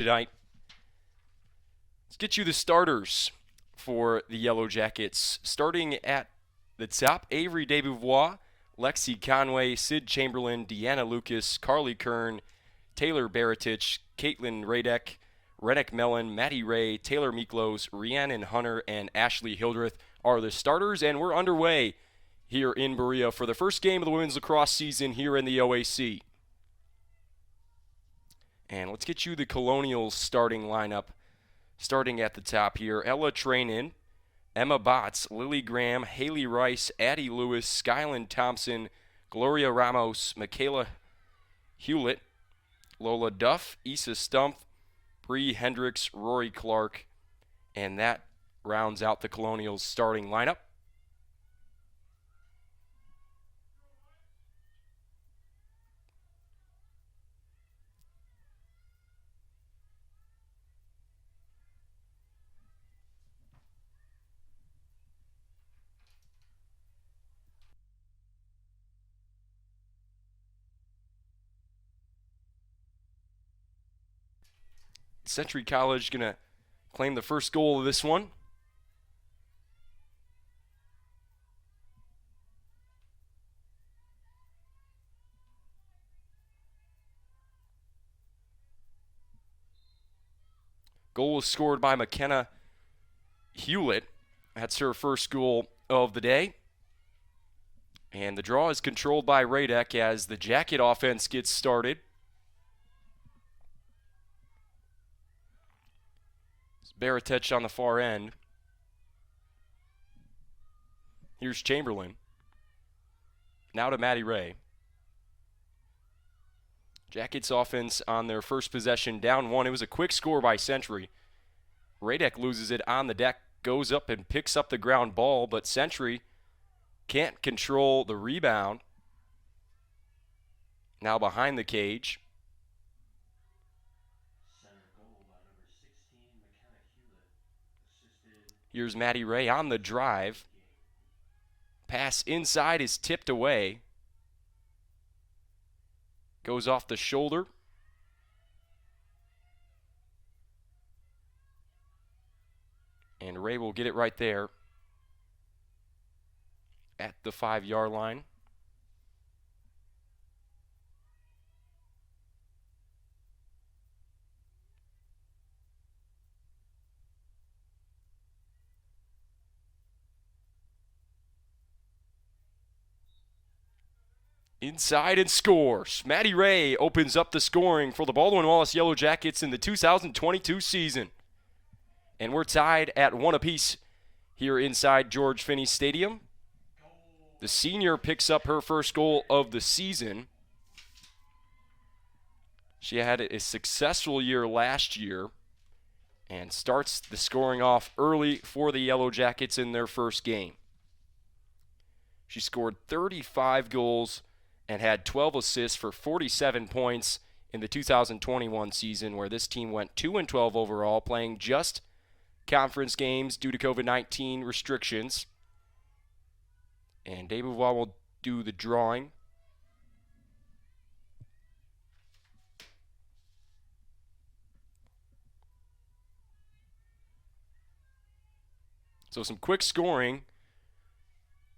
tonight. Let's get you the starters for the Yellow Jackets. Starting at the top, Avery Desbouvois, Lexi Conway, Sid Chamberlain, Deanna Lucas, Carly Kern, Taylor Baratich, Caitlin Radek, Rennick Mellon, Maddie Ray, Taylor Miklos, Rhiannon Hunter, and Ashley Hildreth are the starters, and we're underway here in Berea for the first game of the women's lacrosse season here in the OAC. And let's get you the Colonials starting lineup. Starting at the top here, Ella Trainin, Emma Botts, Lily Graham, Haley Rice, Addie Lewis, Skyland Thompson, Gloria Ramos, Michaela Hewlett, Lola Duff, Issa Stumpf, Bree Hendricks, Rory Clark, and that rounds out the Colonials starting lineup. Century College going to claim the first goal of this one. Goal was scored by McKenna Hewlett. That's her first goal of the day. And the draw is controlled by Radek as the Jacket offense gets started. Baratich on the far end. Here's Chamberlain. Now to Maddie Ray. Jackets offense on their first possession, down one. It was a quick score by Century. Radek loses it on the deck, goes up and picks up the ground ball, but Century can't control the rebound. Now behind the cage. Here's Maddie Ray on the drive. Pass inside is tipped away. Goes off the shoulder. And Ray will get it right there at the 5-yard line. Inside and scores. Maddie Ray opens up the scoring for the Baldwin Wallace Yellow Jackets in the 2022 season. And we're tied at one apiece here inside George Finnie Stadium. The senior picks up her first goal of the season. She had a successful year last year and starts the scoring off early for the Yellow Jackets in their first game. She scored 35 goals and had 12 assists for 47 points in the 2021 season, where this team went 2-12 overall, playing just conference games due to COVID-19 restrictions. And Desbouvois will do the drawing. So some quick scoring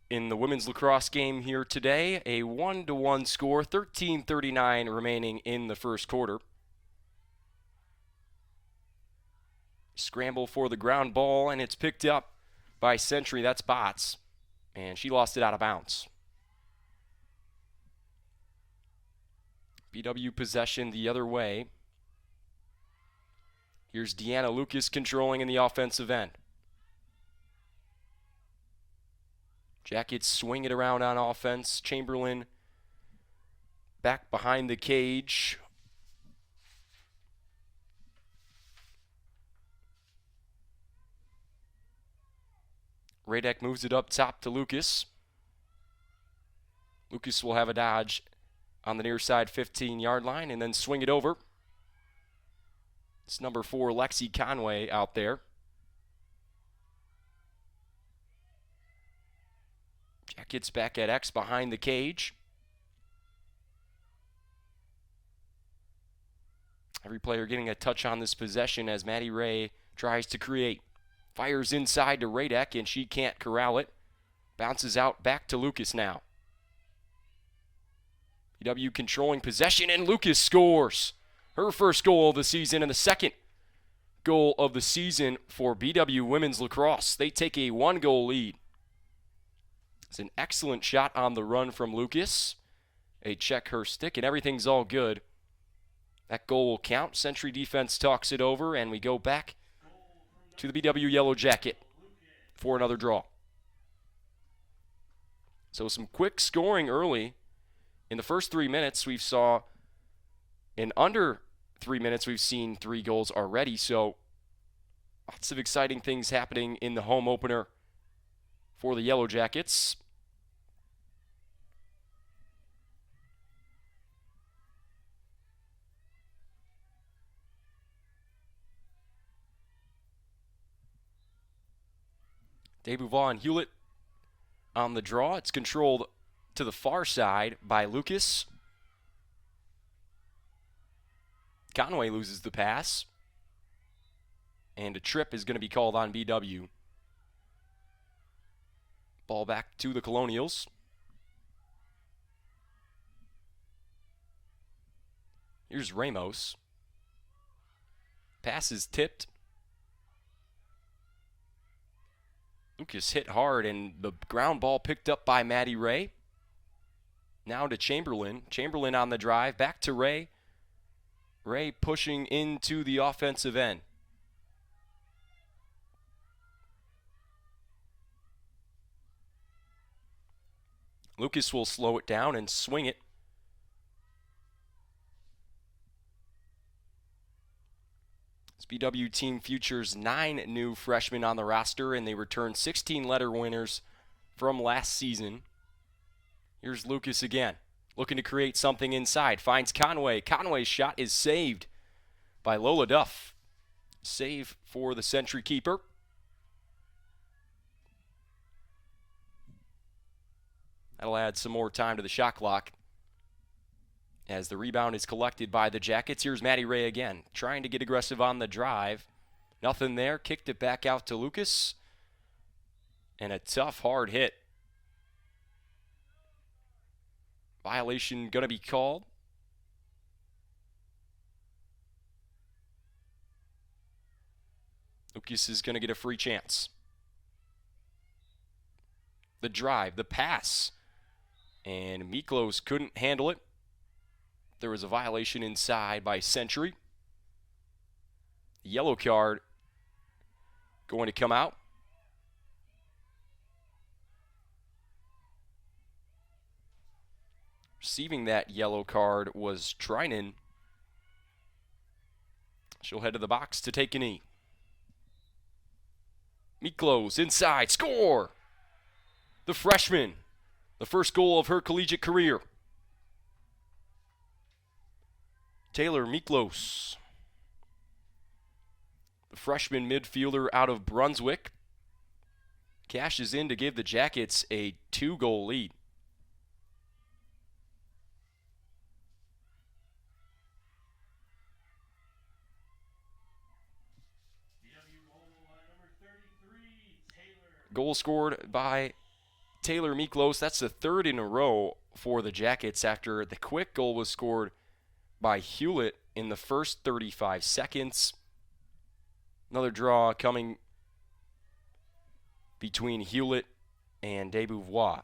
in the women's lacrosse game here today. A 1-1 score, 13:39 remaining in the first quarter. Scramble for the ground ball, and it's picked up by Century. That's Botts, and she lost it out of bounds. BW possession the other way. Here's Deanna Lucas controlling in the offensive end. Jackets swing it around on offense. Chamberlain back behind the cage. Radek moves it up top to Lucas. Lucas will have a dodge on the near side 15-yard line and then swing it over. It's number 4, Lexi Conway out there. Jackets back at X behind the cage. Every player getting a touch on this possession as Maddie Ray tries to create. Fires inside to Radek, and she can't corral it. Bounces out back to Lucas now. BW controlling possession, and Lucas scores. Her first goal of the season and the second goal of the season for BW Women's Lacrosse. They take a 1-goal lead. It's an excellent shot on the run from Lucas. A check her stick, and everything's all good. That goal will count. Century defense talks it over, and we go back to the BW Yellow Jacket for another draw. So some quick scoring early. In the first 3 minutes, we saw, in under 3 minutes, we've seen 3 goals already. So lots of exciting things happening in the home opener for the Yellow Jackets. Debuvois and Hewlett on the draw. It's controlled to the far side by Lucas. Conway loses the pass. And a trip is going to be called on BW. Ball back to the Colonials. Here's Ramos. Pass is tipped. Lucas hit hard, and the ground ball picked up by Maddie Ray. Now to Chamberlain. Chamberlain on the drive. Back to Ray. Ray pushing into the offensive end. Lucas will slow it down and swing it. BW team features 9 new freshmen on the roster, and they return 16 letter winners from last season. Here's Lucas again, looking to create something inside. Finds Conway. Conway's shot is saved by Lola Duff. Save for the Century keeper. That'll add some more time to the shot clock as the rebound is collected by the Jackets. Here's Maddie Ray again, trying to get aggressive on the drive. Nothing there. Kicked it back out to Lucas. And a tough, hard hit. Violation going to be called. Lucas is going to get a free chance. The drive, the pass. And Miklos couldn't handle it. There was a violation inside by Century. Yellow card going to come out. Receiving that yellow card was Trinan. She'll head to the box to take a knee. Miklos inside, score! The freshman, the first goal of her collegiate career. Taylor Miklos, the freshman midfielder out of Brunswick, cashes in to give the Jackets a 2-goal lead. Goal scored by Taylor Miklos. That's the 3rd in a row for the Jackets after the quick goal was scored by Hewlett in the first 35 seconds. Another draw coming between Hewlett and Debuvois.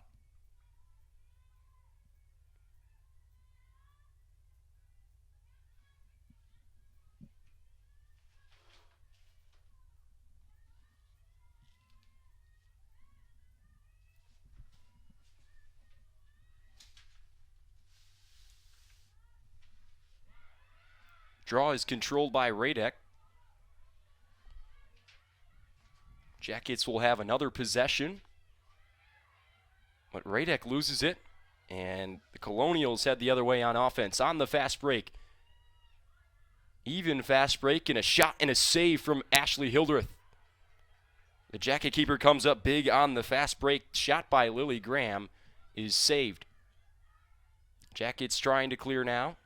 Draw is controlled by Radek. Jackets will have another possession, but Radek loses it, and the Colonials head the other way on offense. On the fast break. Even fast break and a shot and a save from Ashley Hildreth. The Jacket keeper comes up big on the fast break. Shot by Lily Graham is saved. Jackets trying to clear now.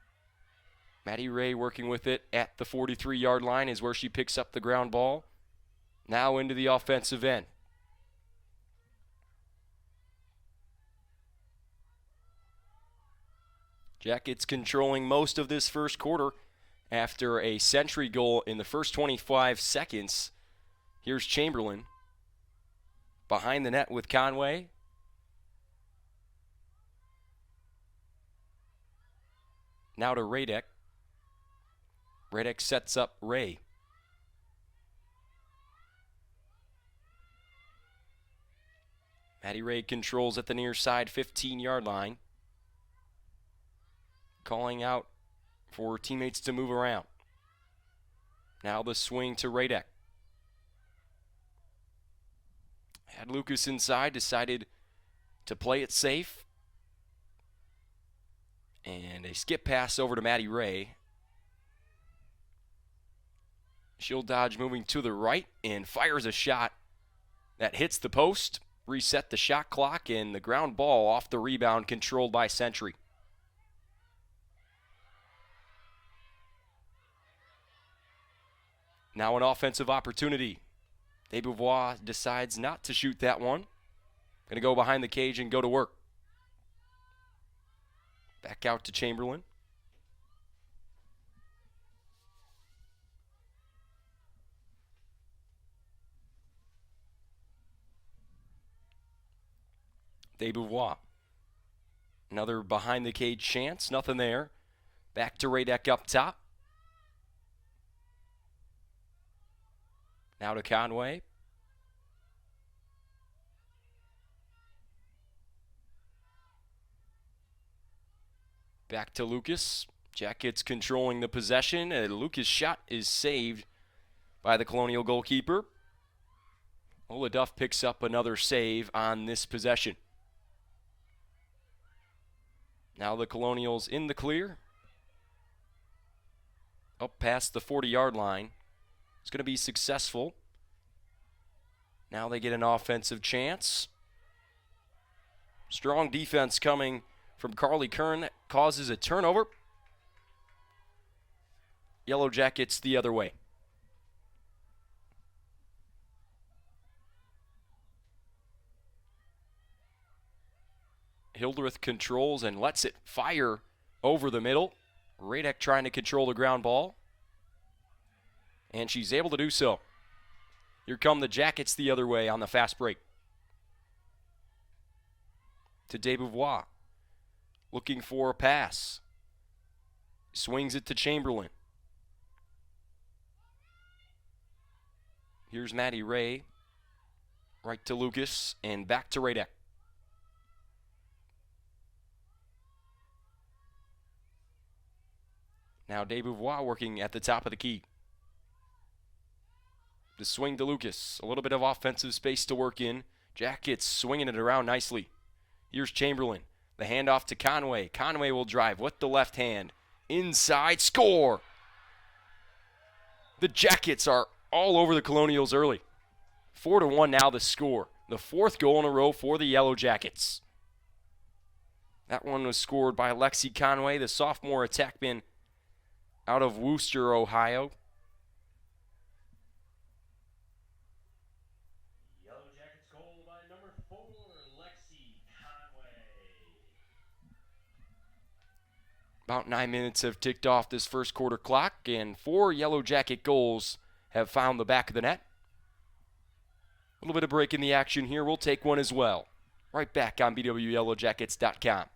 Maddie Ray working with it at the 43-yard line is where she picks up the ground ball. Now into the offensive end. Jackets controlling most of this first quarter after a Century goal in the first 25 seconds. Here's Chamberlain behind the net with Conway. Now to Radek. Radek sets up Ray. Maddie Ray controls at the near side 15-yard line. Calling out for teammates to move around. Now the swing to Radek. Had Lucas inside, decided to play it safe. And a skip pass over to Maddie Ray. She'll dodge moving to the right and fires a shot that hits the post. Reset the shot clock, and the ground ball off the rebound controlled by Century. Now an offensive opportunity. Desbourvois decides not to shoot that one. Going to go behind the cage and go to work. Back out to Chamberlain. Desbourvois. Another behind the cage chance. Nothing there. Back to Radek up top. Now to Conway. Back to Lucas. Jackets controlling the possession. Lucas' shot is saved by the Colonial goalkeeper. Ola Duff picks up another save on this possession. Now the Colonials in the clear. Up past the 40-yard line. It's going to be successful. Now they get an offensive chance. Strong defense coming from Carly Kern that causes a turnover. Yellow Jackets the other way. Hildreth controls and lets it fire over the middle. Radek trying to control the ground ball. And she's able to do so. Here come the Jackets the other way on the fast break. To Desbourvois. Looking for a pass. Swings it to Chamberlain. Here's Maddie Ray. Right to Lucas and back to Radek. Now Desbourvois working at the top of the key. The swing to Lucas. A little bit of offensive space to work in. Jackets swinging it around nicely. Here's Chamberlain. The handoff to Conway. Conway will drive with the left hand. Inside. Score! The Jackets are all over the Colonials early. 4-1 now the score. The fourth goal in a row for the Yellow Jackets. That one was scored by Lexi Conway, the sophomore attackman out of Wooster, Ohio. Yellow Jackets goal by number 4, Lexi Conway. About 9 minutes have ticked off this first quarter clock, and 4 Yellow Jacket goals have found the back of the net. A little bit of break in the action here. We'll take one as well. Right back on BWYellowJackets.com.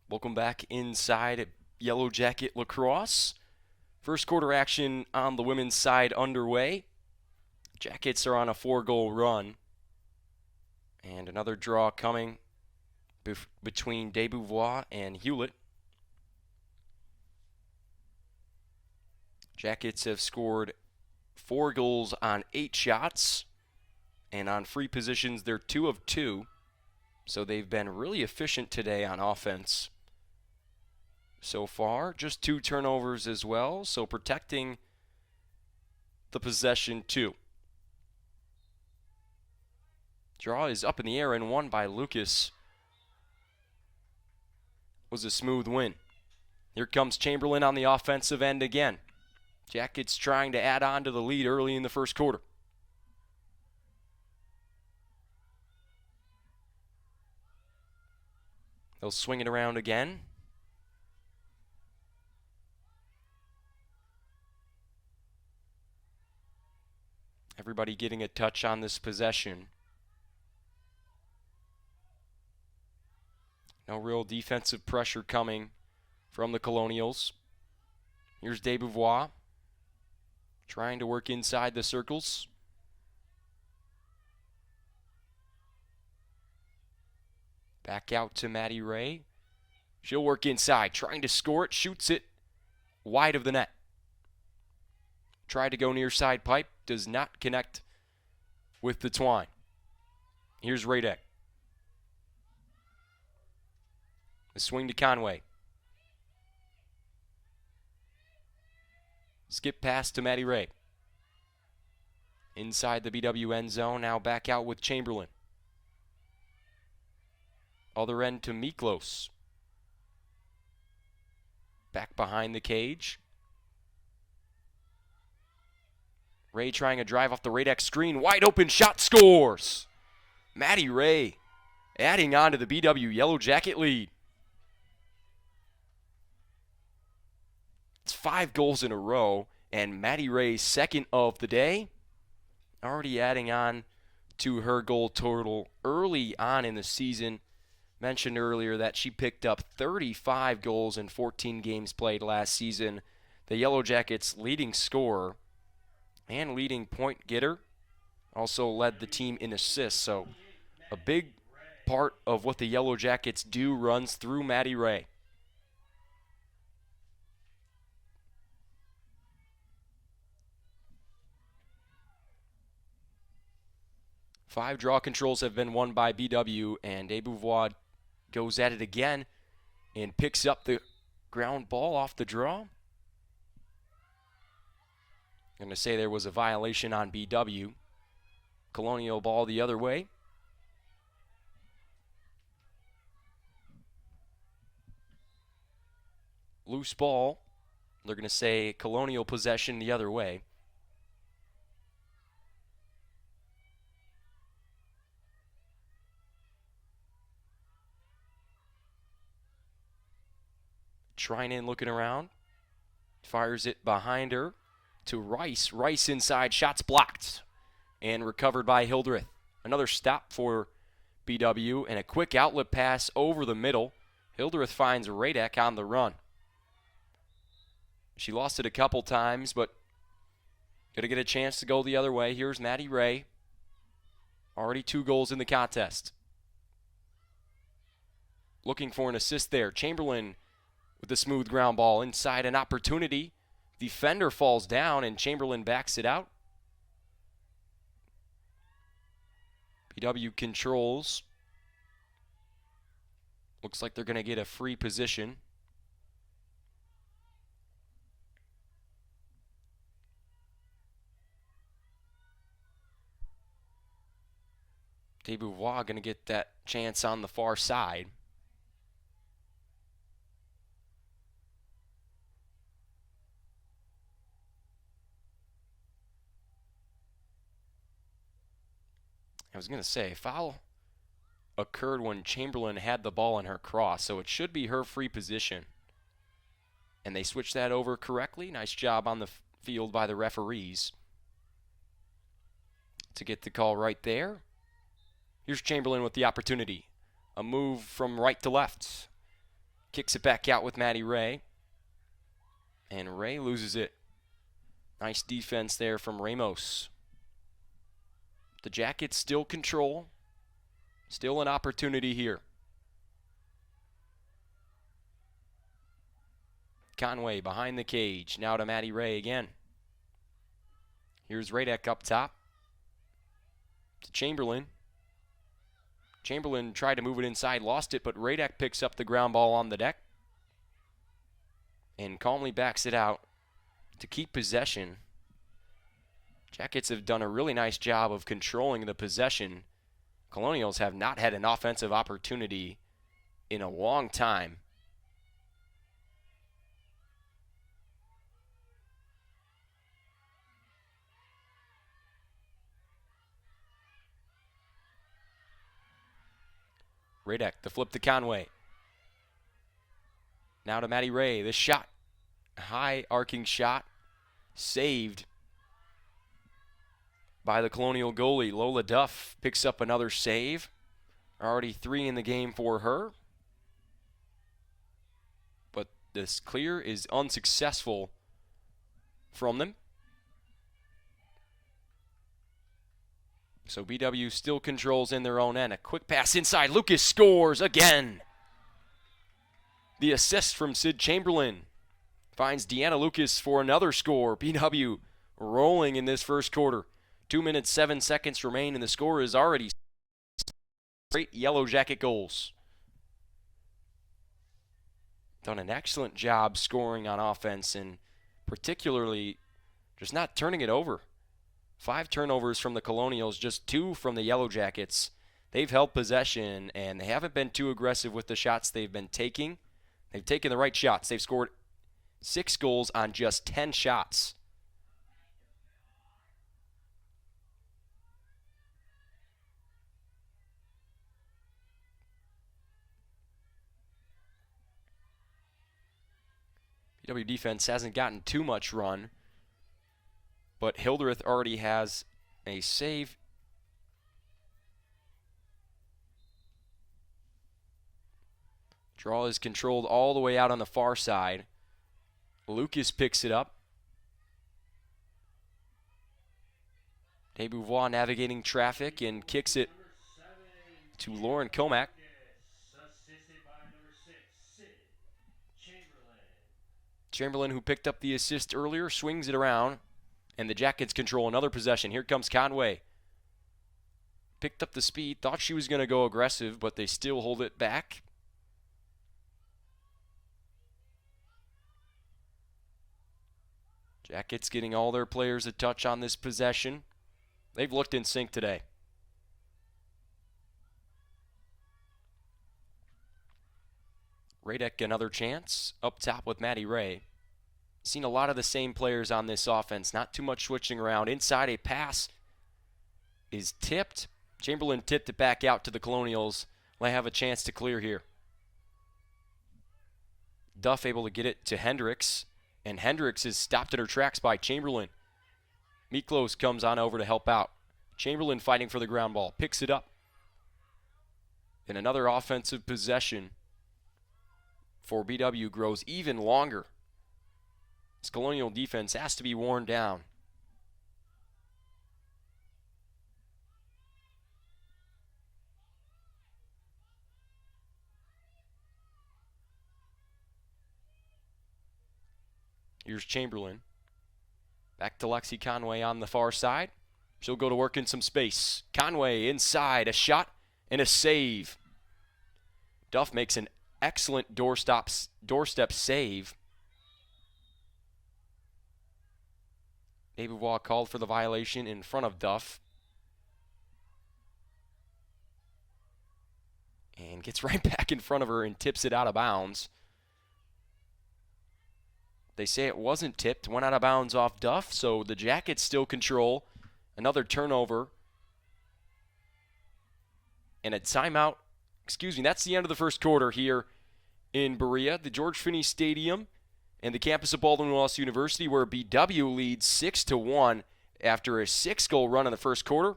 Welcome back inside at Yellow Jacket Lacrosse. First quarter action on the women's side underway. Jackets are on a 4-goal run. And another draw coming between De Beauvoir and Hewlett. Jackets have scored 4 goals on 8 shots. And on free positions, they're 2 of 2. So they've been really efficient today on offense. So far, just 2 turnovers as well, so protecting the possession too. Draw is up in the air and won by Lucas. Was a smooth win. Here comes Chamberlain on the offensive end again. Jackets trying to add on to the lead early in the first quarter. They'll swing it around again. Everybody getting a touch on this possession. No real defensive pressure coming from the Colonials. Here's De Beauvoir trying to work inside the circles. Back out to Maddie Ray. She'll work inside, trying to score it, shoots it wide of the net. Tried to go near side pipe, does not connect with the twine. Here's Radek. The swing to Conway. Skip pass to Maddie Ray. Inside the BW end zone, now back out with Chamberlain. Other end to Miklos. Back behind the cage. Ray trying a drive off the Radek screen. Wide open shot, scores! Maddie Ray adding on to the BW Yellow Jacket lead. It's 5 goals in a row, and Maddie Ray's second of the day. Already adding on to her goal total early on in the season. Mentioned earlier that she picked up 35 goals in 14 games played last season. The Yellow Jackets' leading scorer and leading point getter. Also led the team in assists, so a big part of what the Yellow Jackets do runs through Maddie Ray. Five draw controls have been won by BW, and De Beauvoir goes at it again and picks up the ground ball off the draw. I'm going to say there was a violation on BW. Colonial ball the other way. Loose ball. They're going to say Colonial possession the other way. Trinan looking around. Fires it behind her to Rice. Rice inside. Shots blocked. And recovered by Hildreth. Another stop for BW and a quick outlet pass over the middle. Hildreth finds Radek on the run. She lost it a couple times, but going to get a chance to go the other way. Here's Maddie Ray. Already 2 goals in the contest. Looking for an assist there. Chamberlain with the smooth ground ball inside, an opportunity. Defender falls down and Chamberlain backs it out. BW controls. Looks like they're going to get a free position. De Beauvoir going to get that chance on the far side. I was going to say, foul occurred when Chamberlain had the ball in her cross, so it should be her free position. And they switched that over correctly. Nice job on the field by the referees to get the call right there. Here's Chamberlain with the opportunity. A move from right to left. Kicks it back out with Maddie Ray. And Ray loses it. Nice defense there from Ramos. The Jackets still control. Still an opportunity here. Conway behind the cage. Now to Maddie Ray again. Here's Radek up top. To Chamberlain. Chamberlain tried to move it inside, lost it, but Radek picks up the ground ball on the deck and calmly backs it out to keep possession. Jackets have done a really nice job of controlling the possession. Colonials have not had an offensive opportunity in a long time. Radek, the flip to Conway. Now to Maddie Ray. This shot, high arcing shot, saved by the Colonial goalie. Lola Duff picks up another save. Already 3 in the game for her. But this clear is unsuccessful from them. So BW still controls in their own end. A quick pass inside. Lucas scores again. The assist from Sid Chamberlain finds Deanna Lucas for another score. BW rolling in this first quarter. 2 minutes, 7 seconds remain, and the score is already great Yellow Jacket goals. Done an excellent job scoring on offense, and particularly just not turning it over. 5 turnovers from the Colonials, just 2 from the Yellow Jackets. They've held possession, and they haven't been too aggressive with the shots they've been taking. They've taken the right shots. They've scored 6 goals on just 10 shots. BW defense hasn't gotten too much run, but Hildreth already has a save. Draw is controlled all the way out on the far side. Lucas picks it up. Desbouvois navigating traffic and kicks it to Lauren Comack. Chamberlain, who picked up the assist earlier, swings it around, and the Jackets control another possession. Here comes Conway. Picked up the speed, thought she was going to go aggressive, but they still hold it back. Jackets getting all their players a touch on this possession. They've looked in sync today. Radek another chance. Up top with Maddie Ray. Seen a lot of the same players on this offense. Not too much switching around. Inside, a pass is tipped. Chamberlain tipped it back out to the Colonials. They have a chance to clear here. Duff able to get it to Hendricks. And Hendricks is stopped in her tracks by Chamberlain. Miklos comes on over to help out. Chamberlain fighting for the ground ball. Picks it up. And another offensive possession for BW grows even longer. This Colonial defense has to be worn down. Here's Chamberlain. Back to Lexi Conway on the far side. She'll go to work in some space. Conway inside, a shot and a save. Duff makes an excellent doorstep save. Desbouvois called for the violation in front of Duff. And gets right back in front of her and tips it out of bounds. They say it wasn't tipped, went out of bounds off Duff, so the Jackets still control. Another turnover. And a timeout. Excuse me, that's the end of the first quarter here in Berea, the George Finnie Stadium and the campus of Baldwin Wallace University, where BW leads 6-1 after a 6-goal run in the first quarter.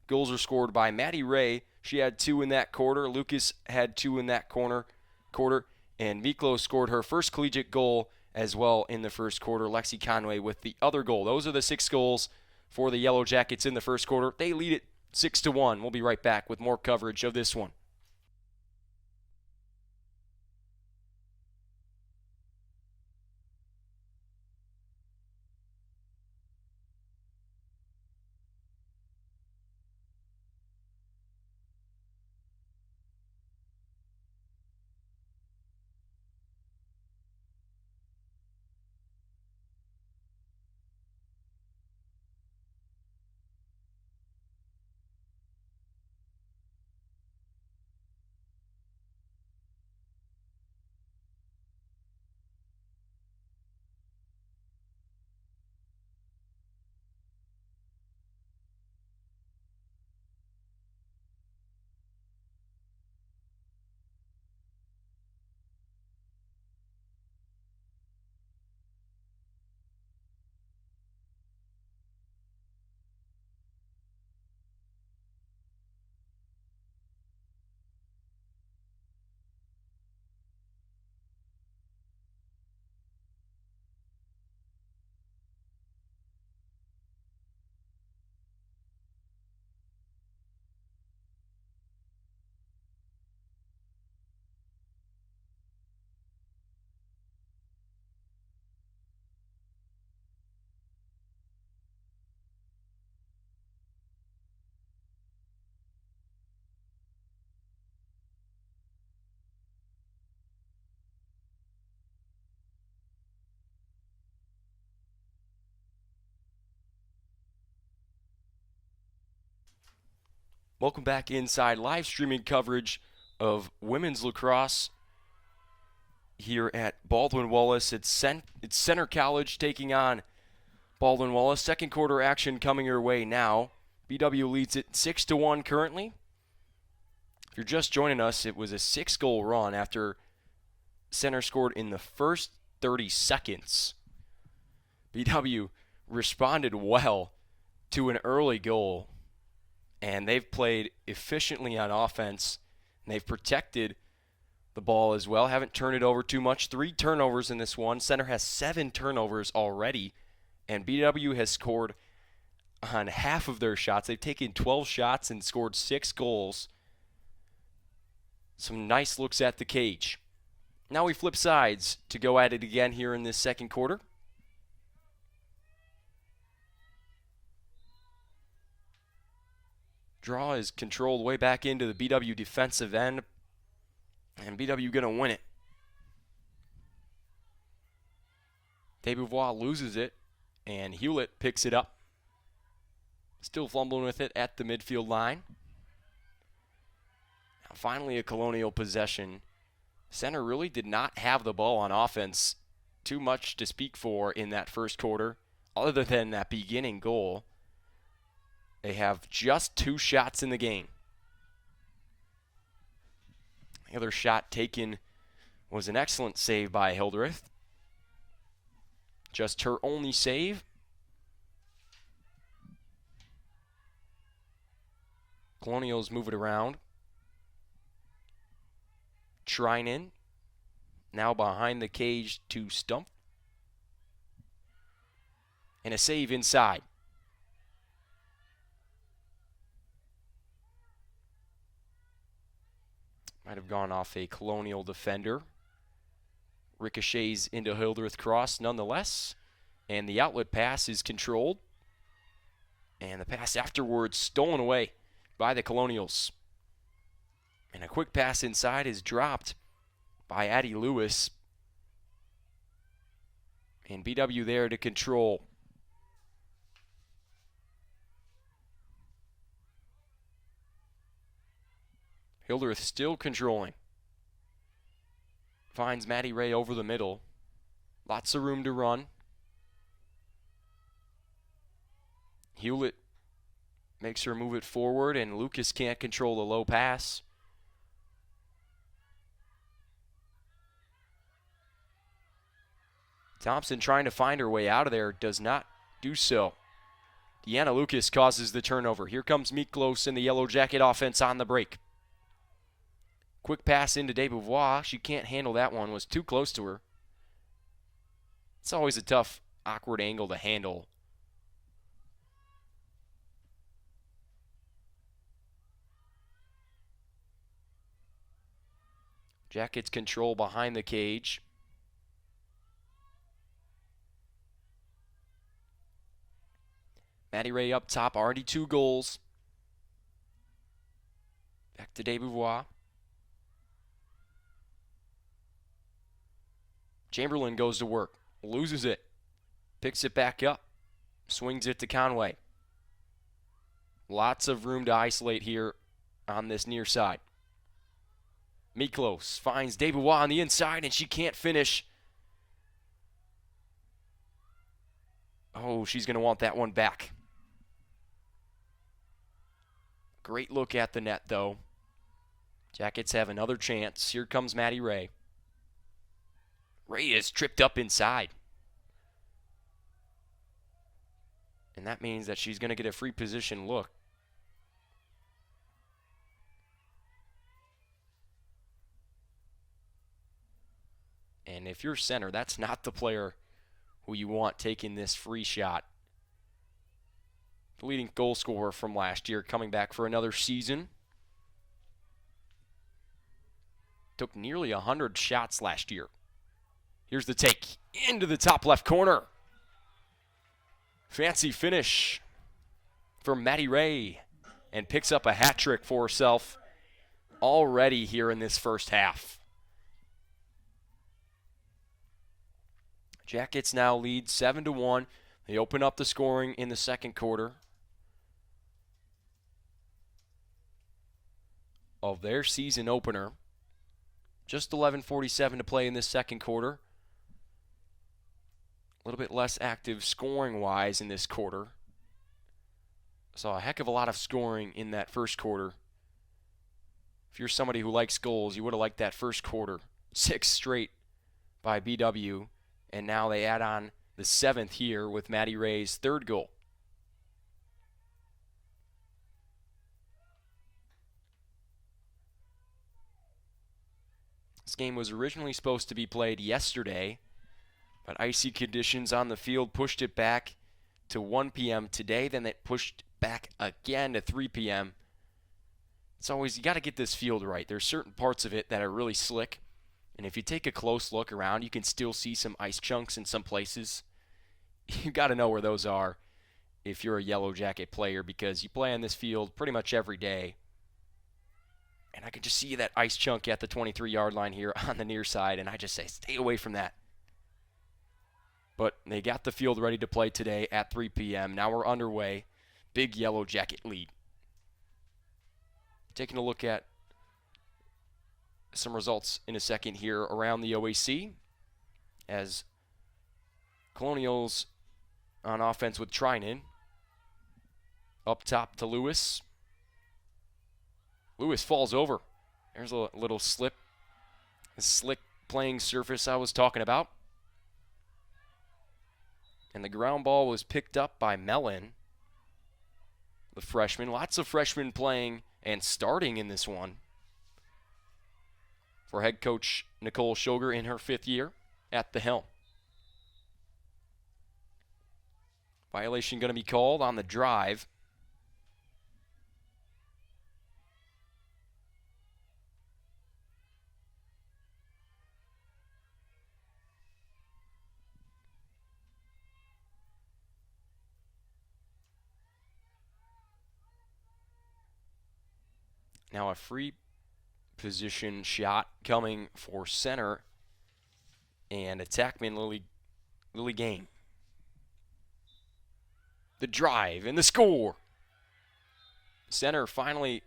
Goals are scored by Maddie Ray. She had 2 in that quarter. Lucas had 2 in that quarter. And Miklo scored her first collegiate goal as well in the first quarter. Lexi Conway with the other goal. Those are the 6 goals for the Yellow Jackets in the first quarter. They lead it 6-1. We'll be right back with more coverage of this one. Welcome back inside live streaming coverage of women's lacrosse here at Baldwin Wallace. It's Center College taking on Baldwin Wallace. Second quarter action coming your way now. BW leads it 6-1 currently. If you're just joining us, it was a 6-goal run after Center scored in the first 30 seconds. BW responded well to an early goal, and they've played efficiently on offense, and they've protected the ball as well. Haven't turned it over too much. 3 turnovers in this one. Center has 7 turnovers already, and BW has scored on half of their shots. They've taken 12 shots and scored 6 goals. Some nice looks at the cage. Now we flip sides to go at it again here in this second quarter. Draw is controlled way back into the BW defensive end, and BW going to win it. Desbouvois loses it, and Hewlett picks it up. Still fumbling with it at the midfield line. Now finally a Colonial possession. Center really did not have the ball on offense too much to speak for in that first quarter, other than that beginning goal. They have just 2 shots in the game. The other shot taken was an excellent save by Hildreth. Just her only save. Colonials move it around. Trinan now behind the cage to Stump. And a save inside. Might have gone off a Colonial defender. Ricochets into Hildreth cross nonetheless. And the outlet pass is controlled. And the pass afterwards stolen away by the Colonials. And a quick pass inside is dropped by Addie Lewis. And BW there to control. Hildreth still controlling. Finds Maddie Ray over the middle. Lots of room to run. Hewlett makes her move it forward, and Lucas can't control the low pass. Thompson trying to find her way out of there, does not do so. Deanna Lucas causes the turnover. Here comes Miklos in the Yellow Jacket offense on the break. Quick pass into Desbouvois. She can't handle that one. Was too close to her. It's always a tough, awkward angle to handle. Jackets control behind the cage. Maddie Ray up top, already 2 goals. Back to Desbouvois. Chamberlain goes to work, loses it, picks it back up, swings it to Conway. Lots of room to isolate here on this near side. Miklos finds Desbouvois on the inside, and she can't finish. Oh, she's going to want that one back. Great look at the net, though. Jackets have another chance. Here comes Maddie Ray. Ray is tripped up inside. And that means that she's going to get a free position look. And if you're center, that's not the player who you want taking this free shot. The leading goal scorer from last year, coming back for another season. Took nearly 100 shots last year. Here's the take into the top left corner. Fancy finish from Maddie Ray, and picks up a hat trick for herself already here in this first half. Jackets now lead 7-1. They open up the scoring in the second quarter of their season opener. Just 11:47 to play in this second quarter. A little bit less active scoring-wise in this quarter. Saw a heck of a lot of scoring in that first quarter. If you're somebody who likes goals, you would have liked that first quarter. 6 straight by BW, and now they add on the 7th here with Maddie Ray's 3rd goal. This game was originally supposed to be played yesterday, but icy conditions on the field pushed it back to 1 p.m. today. Then it pushed back again to 3 p.m. It's always, you got to get this field right. There's certain parts of it that are really slick, and if you take a close look around, you can still see some ice chunks in some places. You got to know where those are if you're a Yellow Jacket player, because you play on this field pretty much every day. And I can just see that ice chunk at the 23-yard line here on the near side, and I just say, stay away from that. But they got the field ready to play today at 3 p.m. Now we're underway. Big Yellow Jacket lead. Taking a look at some results in a second here around the OAC, as Colonials on offense with Trinan. Up top to Lewis. Lewis falls over. There's a little slip. The slick playing surface I was talking about. And the ground ball was picked up by Mellon, the freshman. Lots of freshmen playing and starting in this one. For head coach Nicole Shoger in her 5th year at the helm. Violation going to be called on the drive. Now a free position shot coming for center and attackman Lily Gang. The drive and the score. Center finally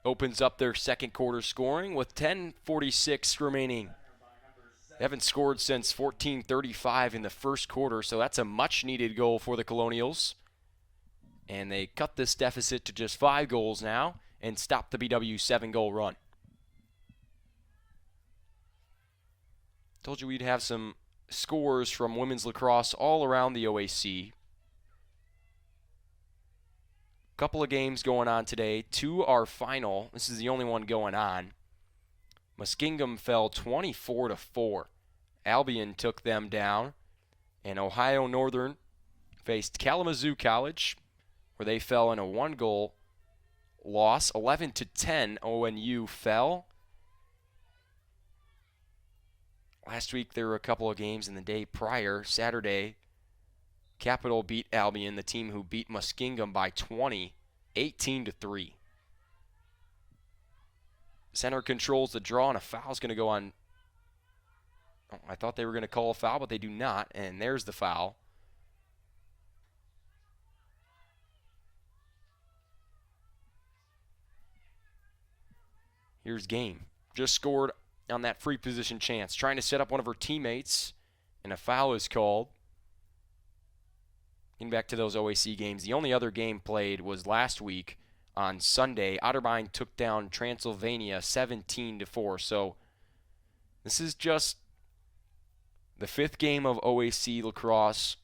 opens up their second quarter scoring with 10:46 remaining. They haven't scored since 14:35 in the first quarter, so that's a much-needed goal for the Colonials. And they cut this deficit to just 5 goals now and stop the BW 7-goal run. Told you we'd have some scores from women's lacrosse all around the OAC. Couple of games going on today. 2 are final. This is the only one going on. Muskingum fell 24-4. Albion took them down, and Ohio Northern faced Kalamazoo College, where they fell in a one-goal loss. 11-10, ONU fell. Last week there were a couple of games in the day prior. Saturday, Capital beat Albion, the team who beat Muskingum by 20, 18-3. Center controls the draw, and a foul's going to go on. Oh, I thought they were going to call a foul, but they do not, and there's the foul. Here's Game. Just scored on that free position chance, trying to set up one of her teammates, and a foul is called. Getting back to those OAC games, the only other game played was last week on Sunday. Otterbein took down Transylvania 17-4. So this is just the fifth game of OAC lacrosse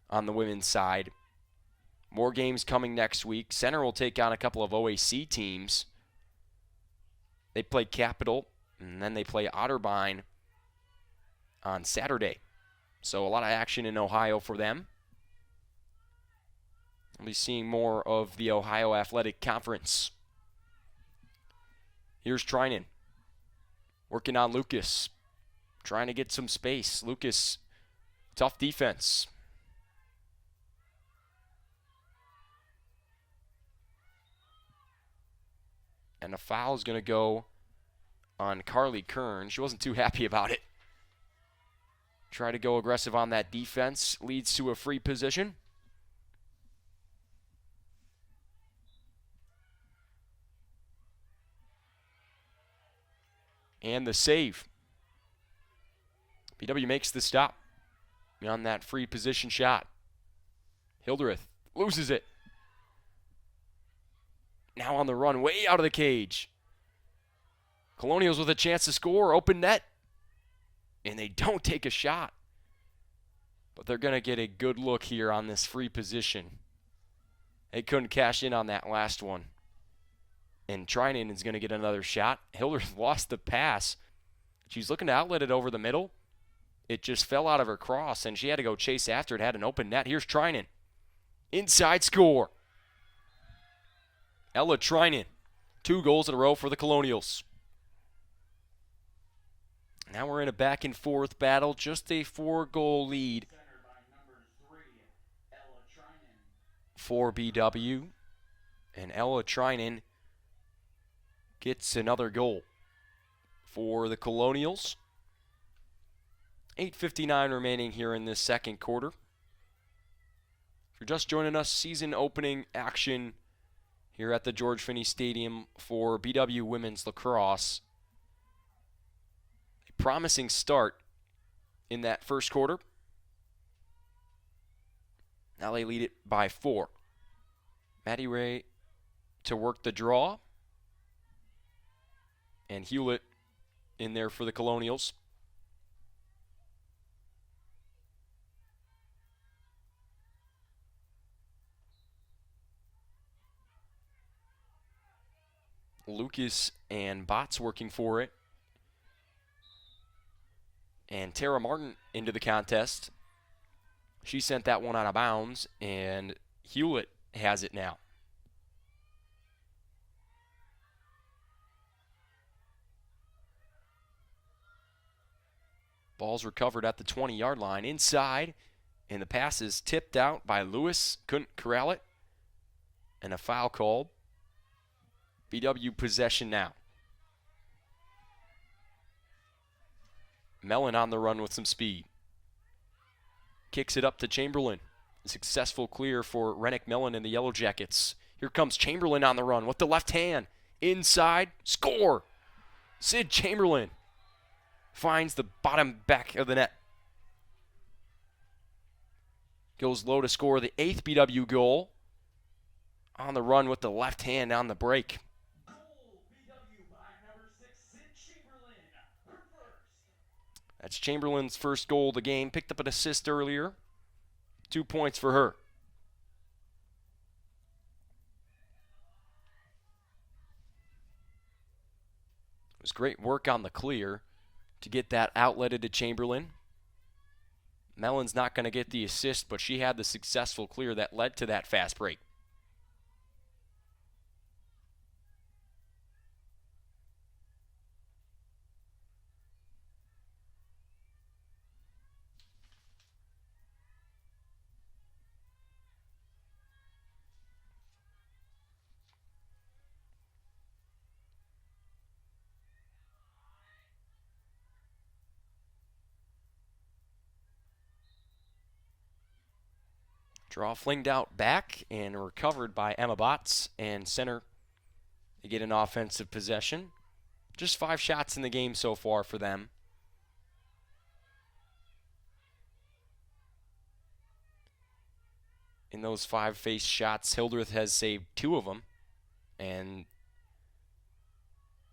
on the women's side. More games coming next week. Center will take on a couple of OAC teams. They play Capital, and then they play Otterbein on Saturday. So a lot of action in Ohio for them. We'll be seeing more of the Ohio Athletic Conference. Here's Trinan working on Lucas, trying to get some space. Lucas, tough defense. And a foul is going to go on Carly Kern. She wasn't too happy about it. Try to go aggressive on that defense. Leads to a free position. And the save. BW makes the stop on that free position shot. Hildreth loses it. Now on the run, way out of the cage. Colonials with a chance to score, open net. And they don't take a shot. But they're going to get a good look here on this free position. They couldn't cash in on that last one. And Trinan is going to get another shot. Hildreth lost the pass. She's looking to outlet it over the middle. It just fell out of her cross, and she had to go chase after it. Had an open net. Here's Trinan. Inside score. Ella Trinan. 2 goals in a row for the Colonials. Now we're in a back-and-forth battle. Just a 4-goal lead for BW. And Ella Trinan gets another goal for the Colonials. 8:59 remaining here in this second quarter. If you're just joining us, season opening action here at the George Finnie Stadium for BW Women's Lacrosse. A promising start in that first quarter. Now they lead it by 4. Maddie Ray to work the draw. And Hewlett in there for the Colonials. Lucas and Botts working for it. And Tara Martin into the contest. She sent that one out of bounds, and Hewlett has it now. Ball's recovered at the 20-yard line inside, and the pass is tipped out by Lewis. Couldn't corral it. And a foul called. BW possession now. Mellon on the run with some speed. Kicks it up to Chamberlain. A successful clear for Rennick Mellon and the Yellow Jackets. Here comes Chamberlain on the run with the left hand. Inside. Score! Sid Chamberlain finds the bottom back of the net. Goes low to score the 8th BW goal. On the run with the left hand on the break. Goal, BW by number 6, Sid Chamberlain, her first. That's Chamberlain's first goal of the game. Picked up an assist earlier. 2 points for her. was great work on the clear to get that outletted to Chamberlain. Mellon's not going to get the assist, but she had the successful clear that led to that fast break. Draw flinged out back and recovered by Emma Botts, and center, they get an offensive possession. Just 5 shots in the game so far for them. In those 5 face shots, Hildreth has saved 2 of them, and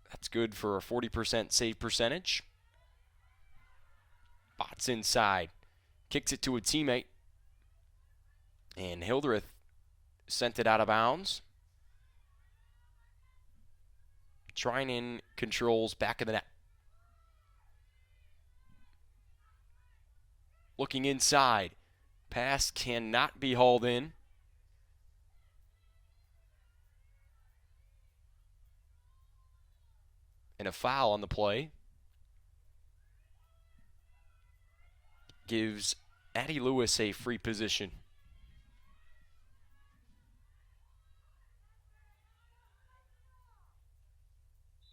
that's good for a 40% save percentage. Botts inside, kicks it to a teammate, and Hildreth sent it out of bounds. Trinan controls back of the net. Looking inside. Pass cannot be hauled in. And a foul on the play. Gives Addie Lewis a free position.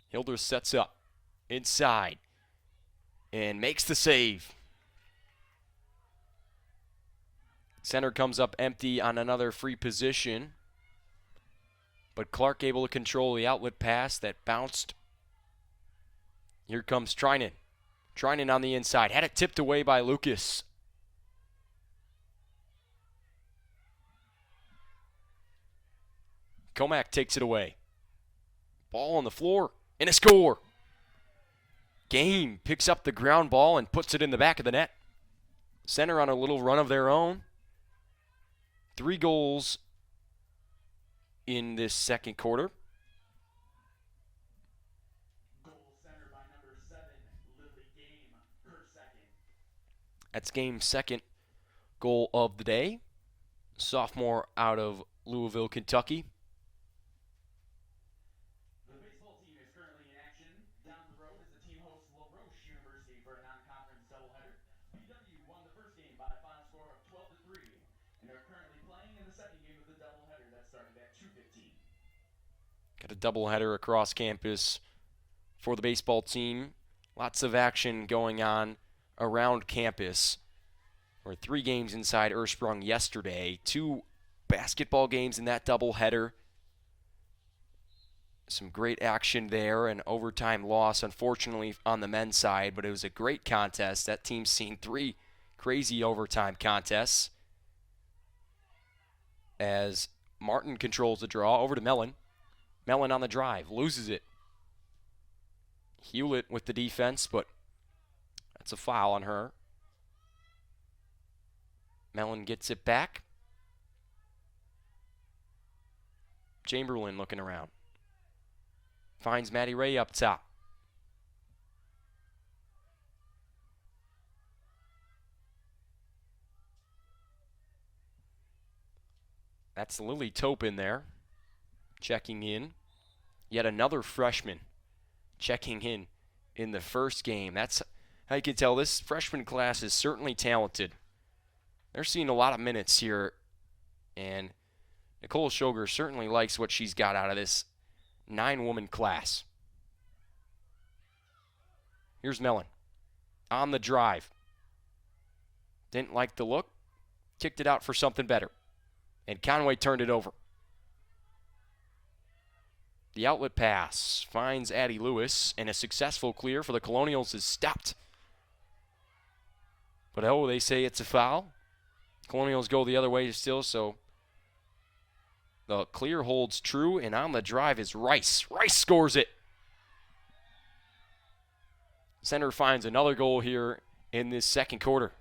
Hildreth sets up inside and makes the save. Center comes up empty on another free position, but Clark able to control the outlet pass that bounced. Here comes Trinan. Trinan on the inside. Had it tipped away by Lucas. Comack takes it away. Ball on the floor. And a score. Game picks up the ground ball and puts it in the back of the net. Center on a little run of their own. 3 goals in this second quarter. Goal center by number 7, Lily Game, her second. That's Game's second goal of the day. Sophomore out of Louisville, Kentucky. Lacrosse University for a non-conference doubleheader. BW won the first game by a final score of 12-3, and are currently playing in the second game of the doubleheader that started at 2:15. Got a doubleheader across campus for the baseball team. Lots of action going on around campus. There were 3 games inside Ersprung yesterday. 2 basketball games in that doubleheader. Some great action there, an overtime loss, unfortunately, on the men's side, but it was a great contest. That team's seen 3 crazy overtime contests. As Martin controls the draw, over to Mellon. Mellon on the drive, loses it. Hewlett with the defense, but that's a foul on her. Mellon gets it back. Chamberlain looking around. Finds Maddie Ray up top. That's Lily Tope in there, checking in. Yet another freshman checking in the first game. That's how you can tell this freshman class is certainly talented. They're seeing a lot of minutes here, and Nicole Shoger certainly likes what she's got out of this 9-woman class. Here's Mellon on the drive. Didn't like the look. Kicked it out for something better. And Conway turned it over. The outlet pass finds Addie Lewis, and a successful clear for the Colonials is stopped. But they say it's a foul. Colonials go the other way still, so the clear holds true, and on the drive is Rice. Rice scores it. Center finds another goal here in this second quarter.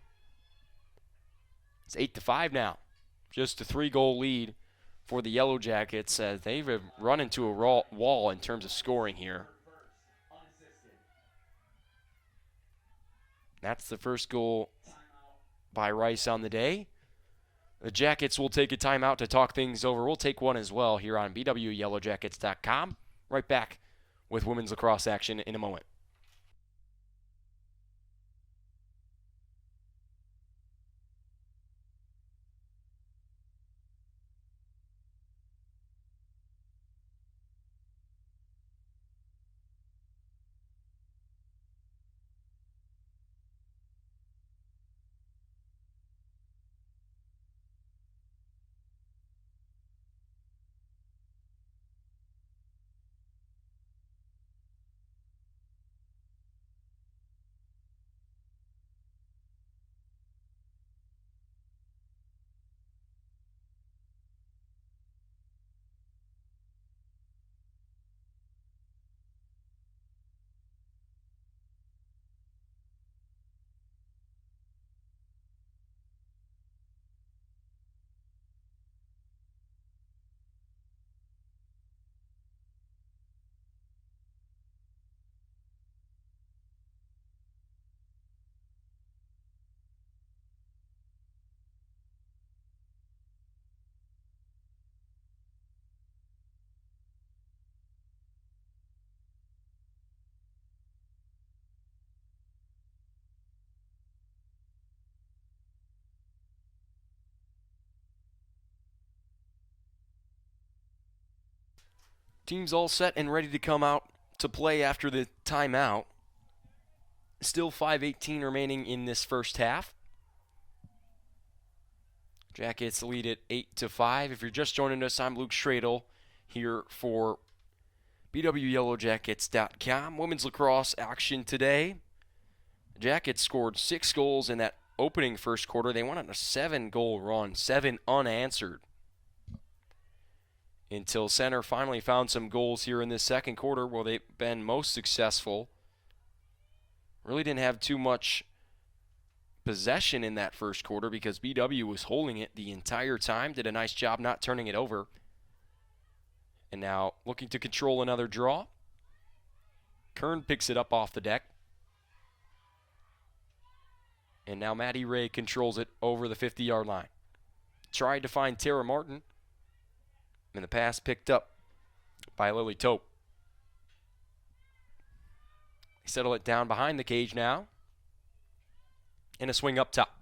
It's 8-5 now. Just a 3-goal lead for the Yellow Jackets. They've run into a wall in terms of scoring here. That's the first goal by Rice on the day. The Jackets will take a timeout to talk things over. We'll take one as well here on bwyellowjackets.com. Right back with women's lacrosse action in a moment. Teams all set and ready to come out to play after the timeout. Still 5:18 remaining in this first half. Jackets lead it 8-5. If you're just joining us, I'm Luke Schradel here for bwyellowjackets.com. Women's lacrosse action today. The Jackets scored 6 goals in that opening first quarter. They went on a 7-goal run, 7 unanswered, until center finally found some goals here in this second quarter where they've been most successful. Really didn't have too much possession in that first quarter because BW was holding it the entire time, did a nice job not turning it over. And now looking to control another draw. Kern picks it up off the deck. And now Maddie Ray controls it over the 50-yard line. Tried to find Tara Martin. And the pass picked up by Lily Tope. They settle it down behind the cage now. And a swing up top.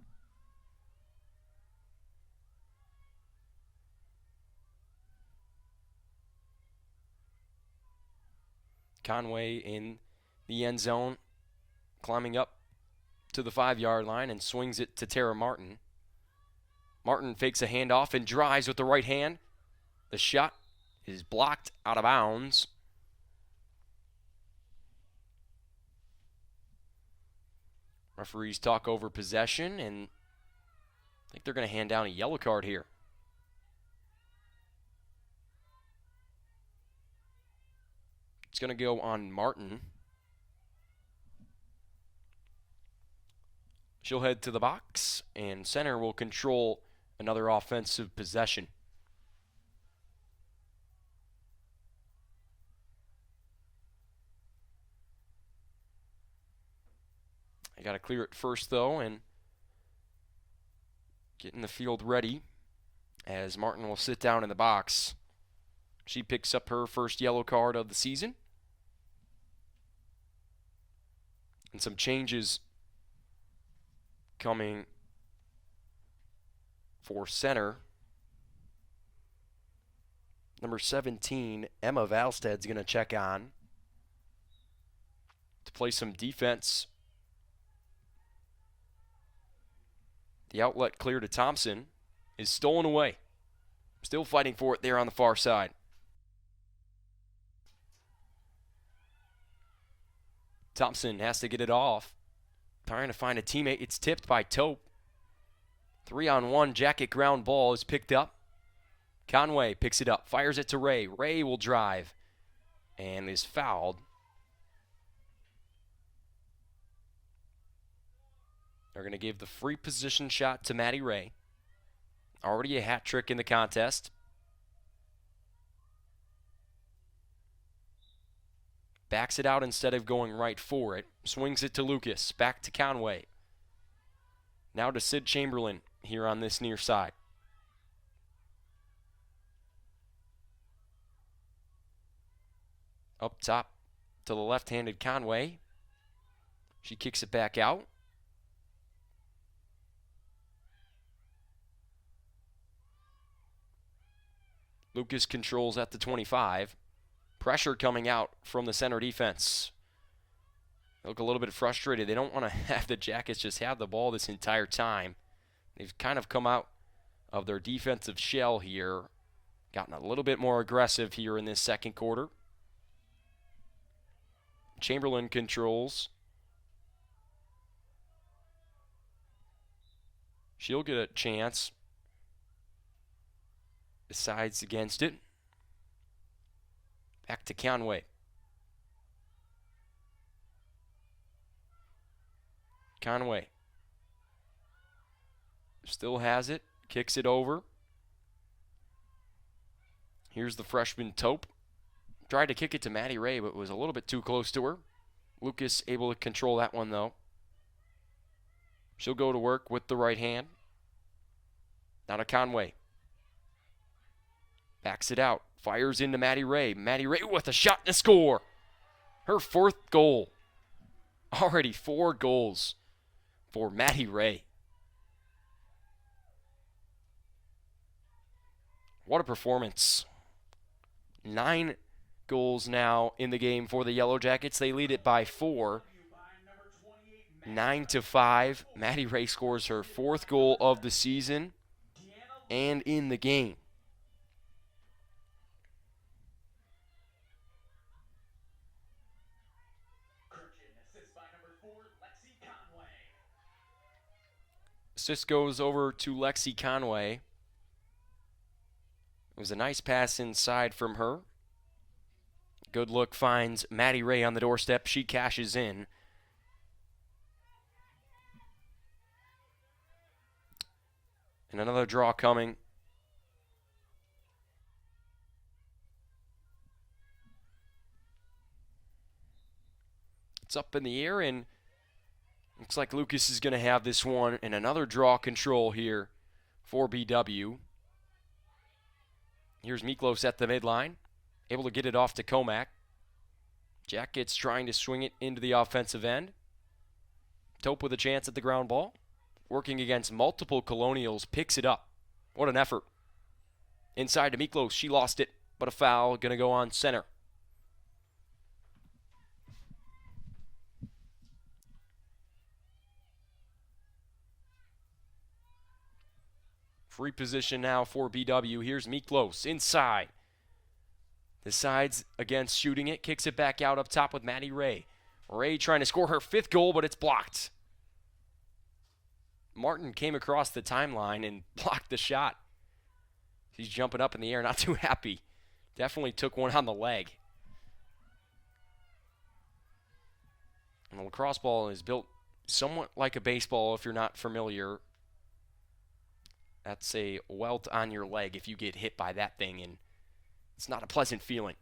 Conway in the end zone, climbing up to the 5-yard line and swings it to Tara Martin. Martin fakes a handoff and drives with the right hand. The shot is blocked out of bounds. Referees talk over possession, and I think they're going to hand down a yellow card here. It's going to go on Martin. She'll head to the box, and center will control another offensive possession. I got to clear it first, though, and getting the field ready as Martin will sit down in the box. She picks up her first yellow card of the season. And some changes coming for center. Number 17, Emma Valsted's going to check on to play some defense. The outlet clear to Thompson is stolen away. Still fighting for it there on the far side. Thompson has to get it off. Trying to find a teammate. It's tipped by Tope. 3-on-1 Jacket ground ball is picked up. Conway picks it up, fires it to Ray. Ray will drive and is fouled. They're going to give the free position shot to Maddie Ray. Already a hat trick in the contest. Backs it out instead of going right for it. Swings it to Lucas. Back to Conway. Now to Sid Chamberlain here on this near side. Up top to the left-handed Conway. She kicks it back out. Lucas controls at the 25. Pressure coming out from the center defense. They look a little bit frustrated. They don't want to have the Jackets just have the ball this entire time. They've kind of come out of their defensive shell here. Gotten a little bit more aggressive here in this second quarter. Chamberlain controls. She'll get a chance. Decides against it. Back to Conway. Conway still has it. Kicks it over. Here's the freshman Tope. Tried to kick it to Maddie Ray, but was a little bit too close to her. Lucas able to control that one, though. She'll go to work with the right hand. Now to Conway. Backs it out. Fires into Maddie Ray. Maddie Ray with a shot and a score. Her fourth goal. Already 4 goals for Maddie Ray. What a performance. 9 goals now in the game for the Yellow Jackets. They lead it by 4. 9-5. Maddie Ray scores her 4th goal of the season and in the game. Assist goes over to Lexi Conway. It was a nice pass inside from her. Good look finds Maddie Ray on the doorstep. She cashes in. And another draw coming. It's up in the air, and looks like Lucas is going to have this one, and another draw control here for BW. Here's Miklos at the midline, able to get it off to Comac. Jackets trying to swing it into the offensive end. Tope with a chance at the ground ball. Working against multiple Colonials, picks it up. What an effort. Inside to Miklos, she lost it, but a foul going to go on center. Free position now for BW. Here's Miklos inside. Decides against shooting it. Kicks it back out up top with Maddie Ray. Ray trying to score her 5th goal, but it's blocked. Martin came across the timeline and blocked the shot. She's jumping up in the air, not too happy. Definitely took one on the leg. And the lacrosse ball is built somewhat like a baseball if you're not familiar. That's a welt on your leg if you get hit by that thing, and it's not a pleasant feeling.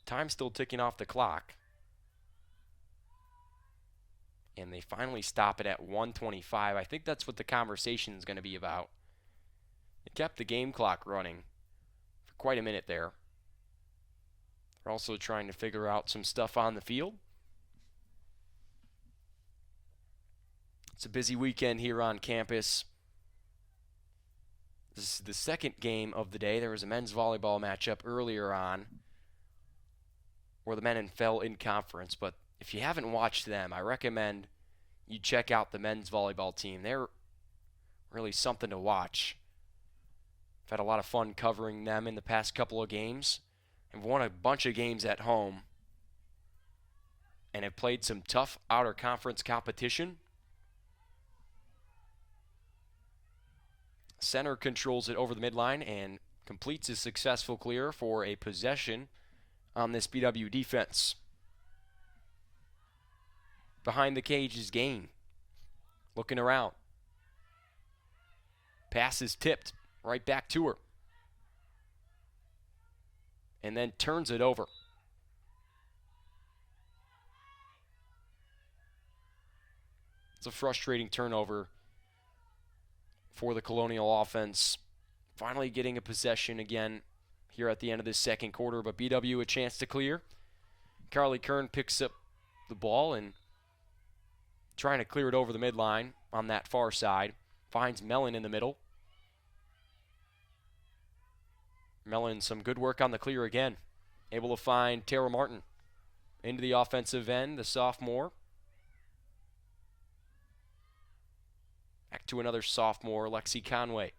Time still ticking off the clock. And they finally stop it at 1:25. I think that's what the conversation is going to be about. It kept the game clock running for quite a minute there. They're also trying to figure out some stuff on the field. It's a busy weekend here on campus. This is the second game of the day. There was a men's volleyball matchup earlier on where the men fell in conference. But if you haven't watched them, I recommend you check out the men's volleyball team. They're really something to watch. I've had a lot of fun covering them in the past couple of games. I've won a bunch of games at home and have played some tough outer conference competition. Center controls it over the midline and completes a successful clear for a possession on this BW defense. Behind the cage is Gain. Looking around. Pass is tipped right back to her. And then turns it over. It's a frustrating turnover for the Colonial offense. Finally getting a possession again here at the end of this second quarter, but BW a chance to clear. Carly Kern picks up the ball and trying to clear it over the midline on that far side. Finds Mellon in the middle. Mellon, some good work on the clear again. Able to find Tara Martin into the offensive end, the sophomore. Back to another sophomore, Lexi Conway.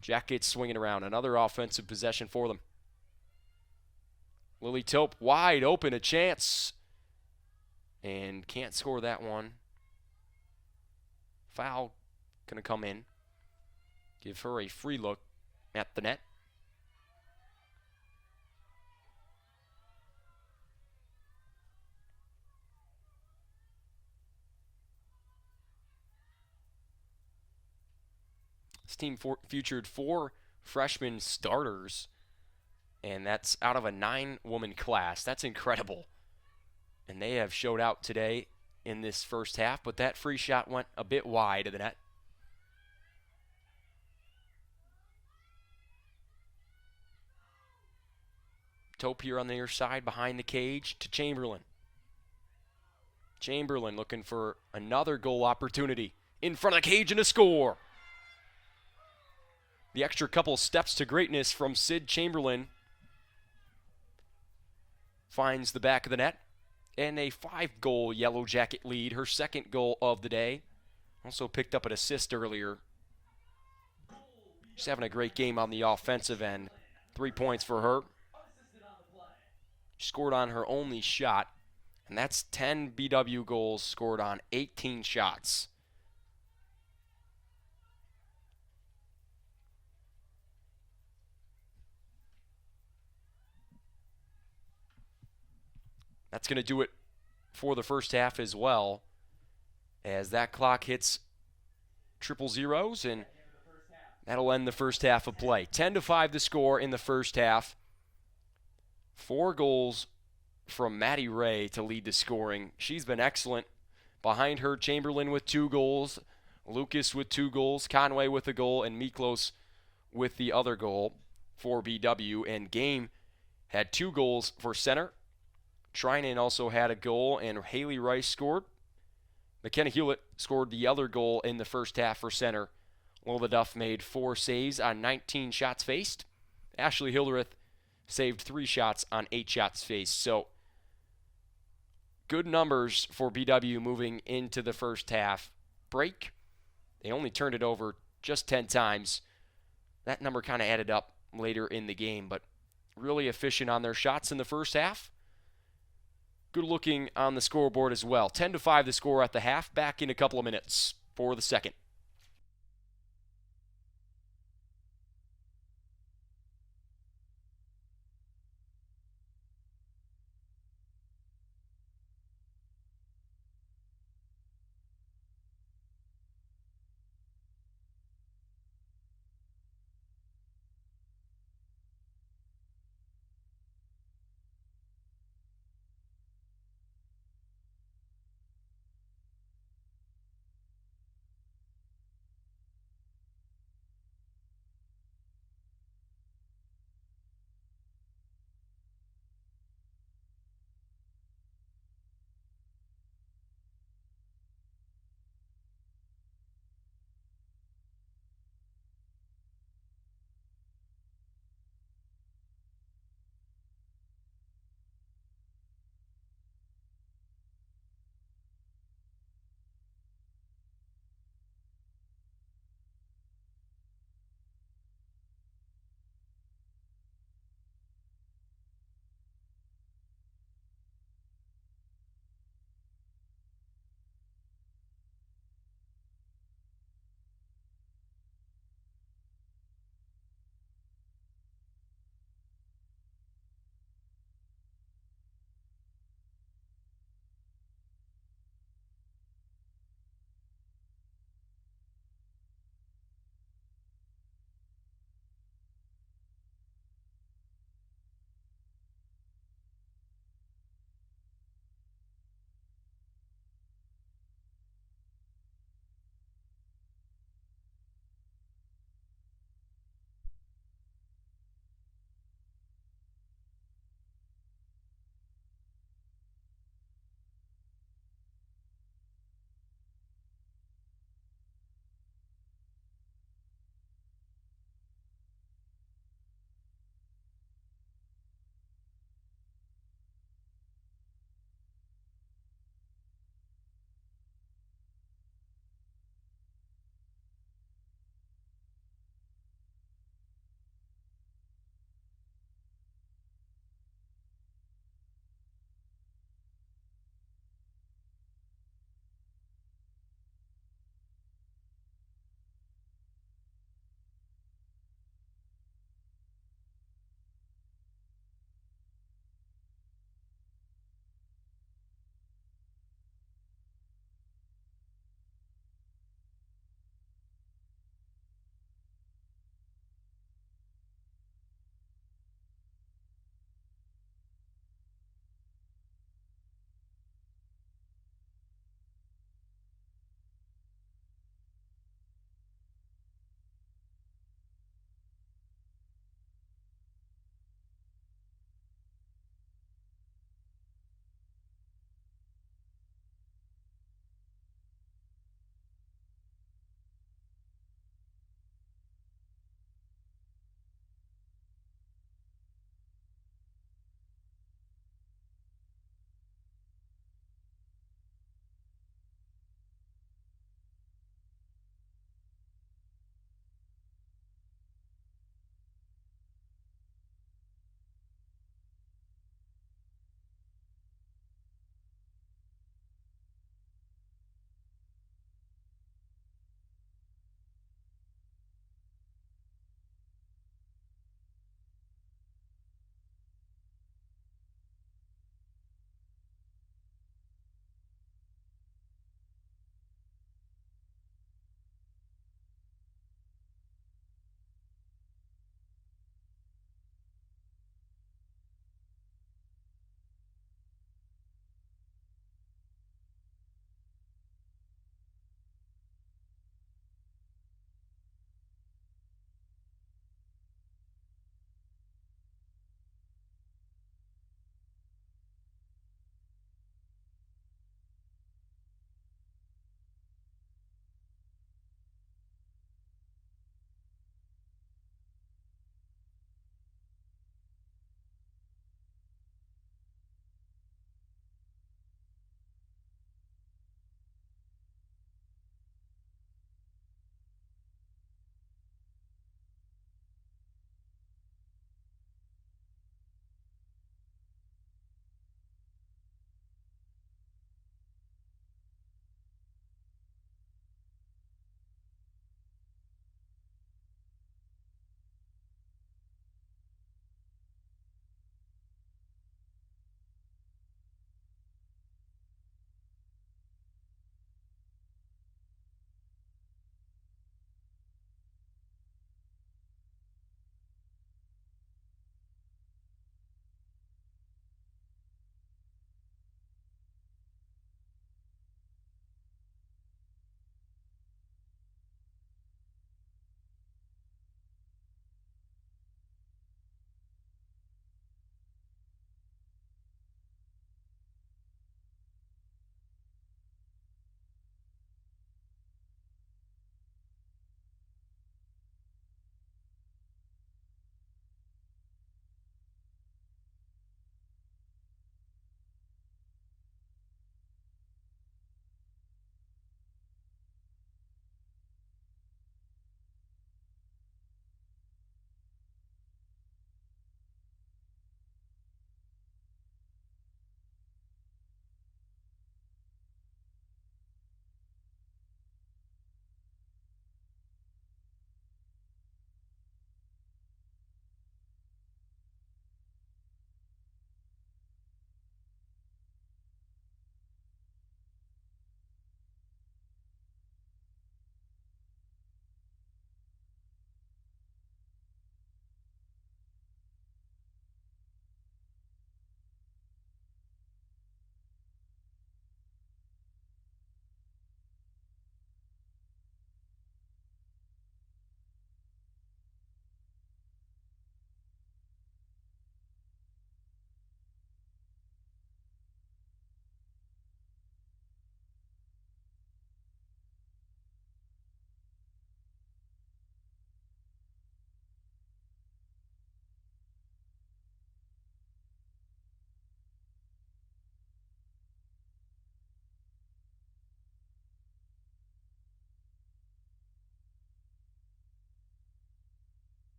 Jackets swinging around. Another offensive possession for them. Lily Tope wide open, a chance. And can't score that one. Foul going to come in. Give her a free look at the net. This team featured 4 freshman starters, and that's out of a 9-woman class. That's incredible. And they have showed out today in this first half, but that free shot went a bit wide of the net. Tope here on the near side behind the cage to Chamberlain. Chamberlain looking for another goal opportunity. In front of the cage and a score. The extra couple steps to greatness from Sid Chamberlain finds the back of the net. And a 5-goal Yellow Jacket lead, her second goal of the day. Also picked up an assist earlier. She's having a great game on the offensive end. 3 points for her. She scored on her only shot, and that's 10 BW goals scored on 18 shots. That's going to do it for the first half as well, as that clock hits triple zeros, and that'll end the first half of play. 10-5 the score in the first half. 4 goals from Maddie Ray to lead the scoring. She's been excellent. Behind her, Chamberlain with 2 goals, Lucas with 2 goals, Conway with a goal, and Miklos with the other goal for BW. And Game had 2 goals for center. Trinan also had a goal, and Haley Rice scored. McKenna Hewlett scored the other goal in the first half for center. Lola Duff made 4 saves on 19 shots faced. Ashley Hildreth saved 3 shots on 8 shots faced. So, good numbers for BW moving into the first half break. They only turned it over just 10 times. That number kind of added up later in the game, but really efficient on their shots in the first half. Good looking on the scoreboard as well. 10-5 the score at the half. Back in a couple of minutes for the second.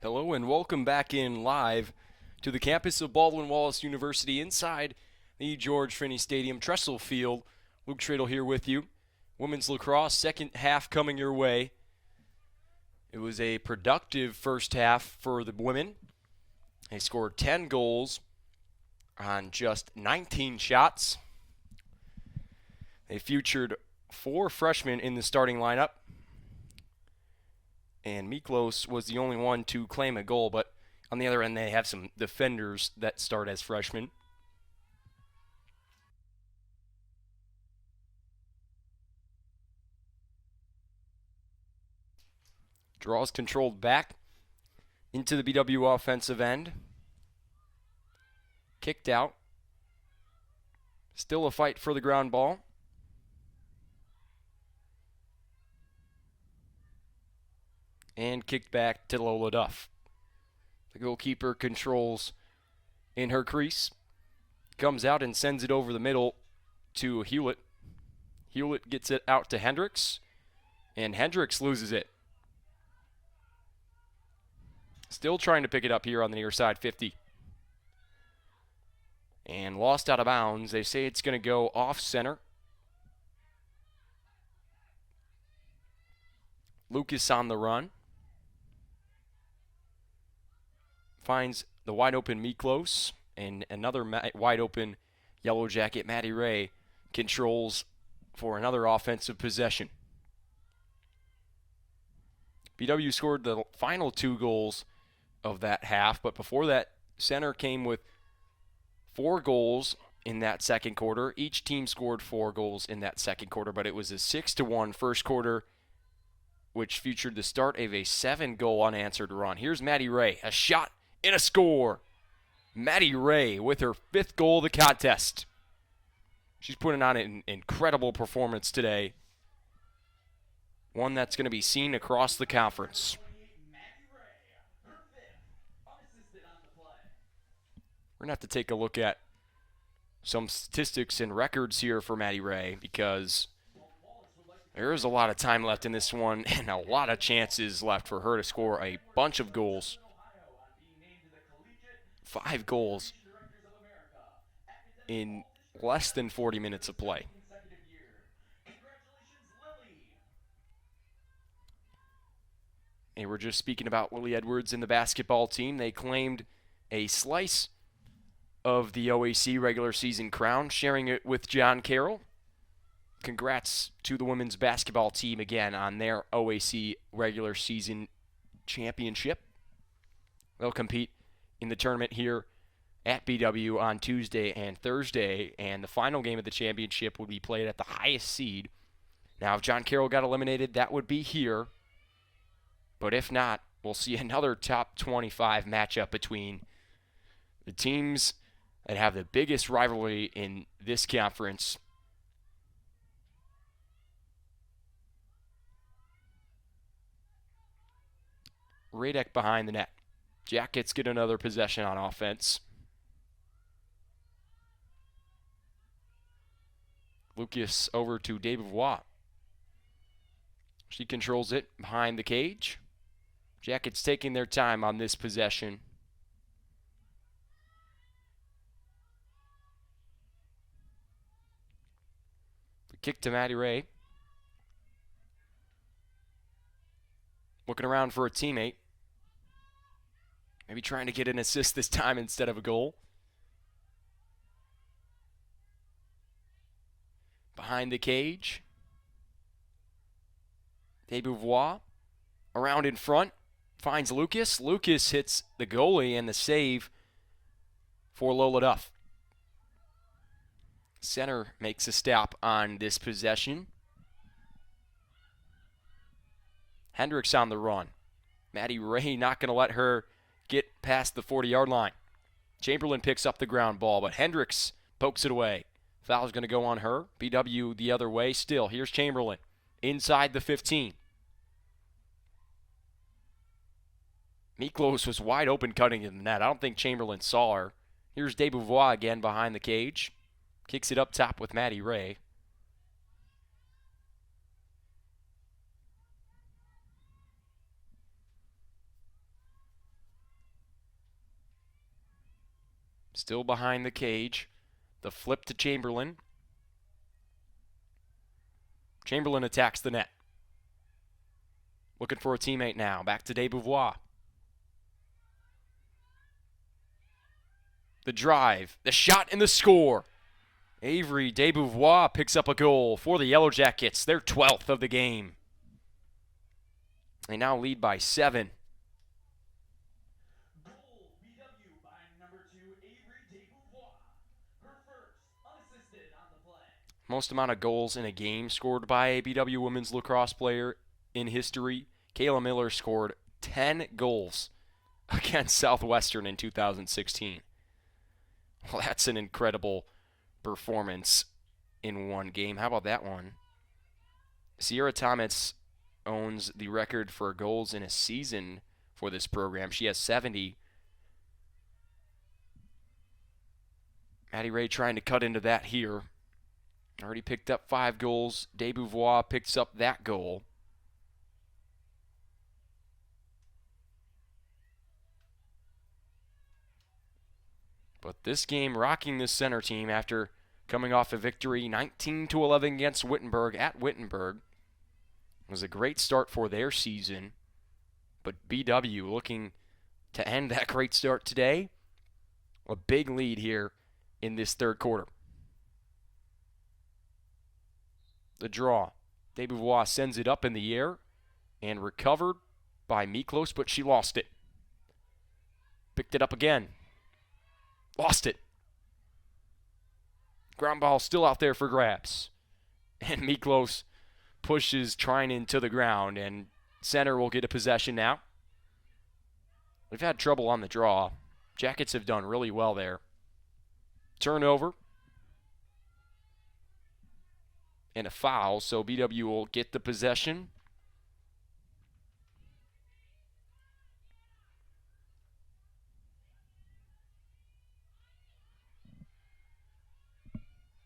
Hello and welcome back in live to the campus of Baldwin Wallace University inside the George Finnie Stadium, Tressel Field. Luke Tradle here with you. Women's lacrosse, second half coming your way. It was a productive first half for the women. They scored 10 goals on just 19 shots. They featured 4 freshmen in the starting lineup. And Miklos was the only one to claim a goal, but on the other end, they have some defenders that start as freshmen. Draws controlled back into the BW offensive end. Kicked out. Still a fight for the ground ball. And kicked back to Lola Duff. The goalkeeper controls in her crease. Comes out and sends it over the middle to Hewlett. Hewlett gets it out to Hendricks. And Hendricks loses it. Still trying to pick it up here on the near side 50. And lost out of bounds. They say it's going to go off center. Lucas on the run. Finds the wide open Miklos, and another wide open Yellow Jacket, Maddie Ray, controls for another offensive possession. BW scored the final 2 goals of that half, but before that, Center came with 4 goals in that second quarter. Each team scored 4 goals in that second quarter, but it was a 6-1 first quarter, which featured the start of a 7-goal unanswered run. Here's Maddie Ray, a shot and a score. Maddie Ray with her 5th goal of the contest. She's putting on an incredible performance today. One that's going to be seen across the conference. We're going to have to take a look at some statistics and records here for Maddie Ray because there is a lot of time left in this one and a lot of chances left for her to score a bunch of goals. 5 goals in less than 40 minutes of play. And we're just speaking about Lily Edwards and the basketball team. They claimed a slice of the OAC regular season crown, sharing it with John Carroll. Congrats to the women's basketball team again on their OAC regular season championship. They'll compete in the tournament here at BW on Tuesday and Thursday, and the final game of the championship would be played at the highest seed. Now, if John Carroll got eliminated, that would be here. But if not, we'll see another top 25 matchup between the teams that have the biggest rivalry in this conference. Radek behind the net. Jackets get another possession on offense. Lucas over to David Watt. She controls it behind the cage. Jackets taking their time on this possession. The kick to Maddie Ray. Looking around for a teammate. Maybe trying to get an assist this time instead of a goal. Behind the cage. Desbouvois around in front. Finds Lucas. Lucas hits the goalie and the save for Lola Duff. Center makes a stop on this possession. Hendricks on the run. Maddie Ray not going to let her get past the 40-yard line. Chamberlain picks up the ground ball, but Hendricks pokes it away. Foul's going to go on her. BW the other way still. Here's Chamberlain inside the 15. Miklos was wide open cutting in the net. I don't think Chamberlain saw her. Here's Desbouvois again behind the cage. Kicks it up top with Maddie Ray. Still behind the cage. The flip to Chamberlain. Chamberlain attacks the net. Looking for a teammate now. Back to Desbouvois. The drive, the shot, and the score. Avery Desbouvois picks up a goal for the Yellow Jackets, their 12th of the game. They now lead by 7. Goal BW by number 2, Avery Desbouvois. Her first, unassisted on the play. Most amount of goals in a game scored by a BW women's lacrosse player in history. Kayla Miller scored 10 goals against Southwestern in 2016. Well, that's an incredible performance in one game. How about that one? Sierra Thomas owns the record for goals in a season for this program. She has 70. Maddie Ray trying to cut into that here. Already picked up 5 goals. Desbouvois picks up that goal. But this game rocking this center team after coming off a victory 19-11 against Wittenberg at Wittenberg. It was a great start for their season. But BW looking to end that great start today. A big lead here in this third quarter. The draw. Desbouvois sends it up in the air and recovered by Miklos, but she lost it. Picked it up again. Lost it. Ground ball still out there for grabs. And Miklos pushes Trinan to the ground, and center will get a possession now. We've had trouble on the draw. Jackets have done really well there. Turnover. And a foul, so BW will get the possession.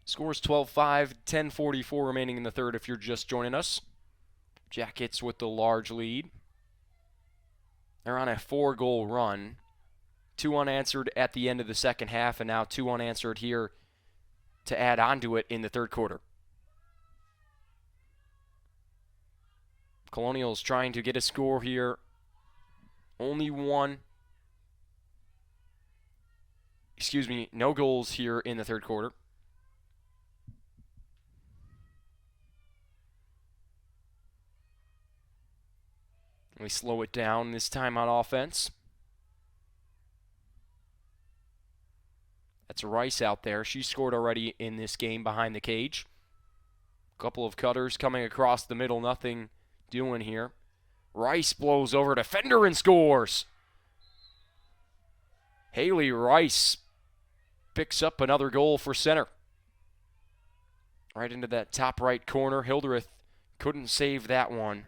Scores 12-5, 10:44 remaining in the third if you're just joining us. Jackets with the large lead. They're on a 4-goal run. 2 unanswered at the end of the second half, and now 2 unanswered here to add on to it in the third quarter. Colonials trying to get a score here. Only one. No goals here in the third quarter. We slow it down this time on offense. That's Rice out there. She scored already in this game behind the cage. A couple of cutters coming across the middle. Nothing doing here. Rice blows over defender and scores. Haley Rice picks up another goal for center. Right into that top right corner. Hildreth couldn't save that one.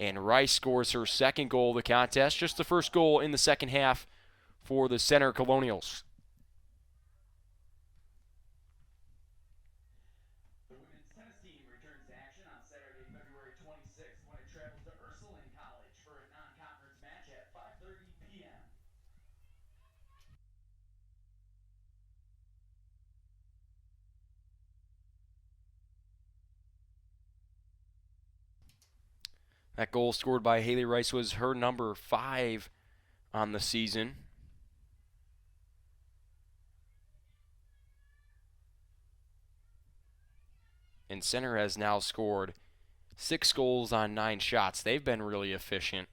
And Rice scores her second goal of the contest. Just the first goal in the second half for the center Colonials. The women's tennis team returns to action on Saturday, February 26th when it travels to Ursuline College for a non-conference match at 5:30 p.m. That goal scored by Haley Rice was her number 5 on the season. And center has now scored 6 goals on 9 shots. They've been really efficient.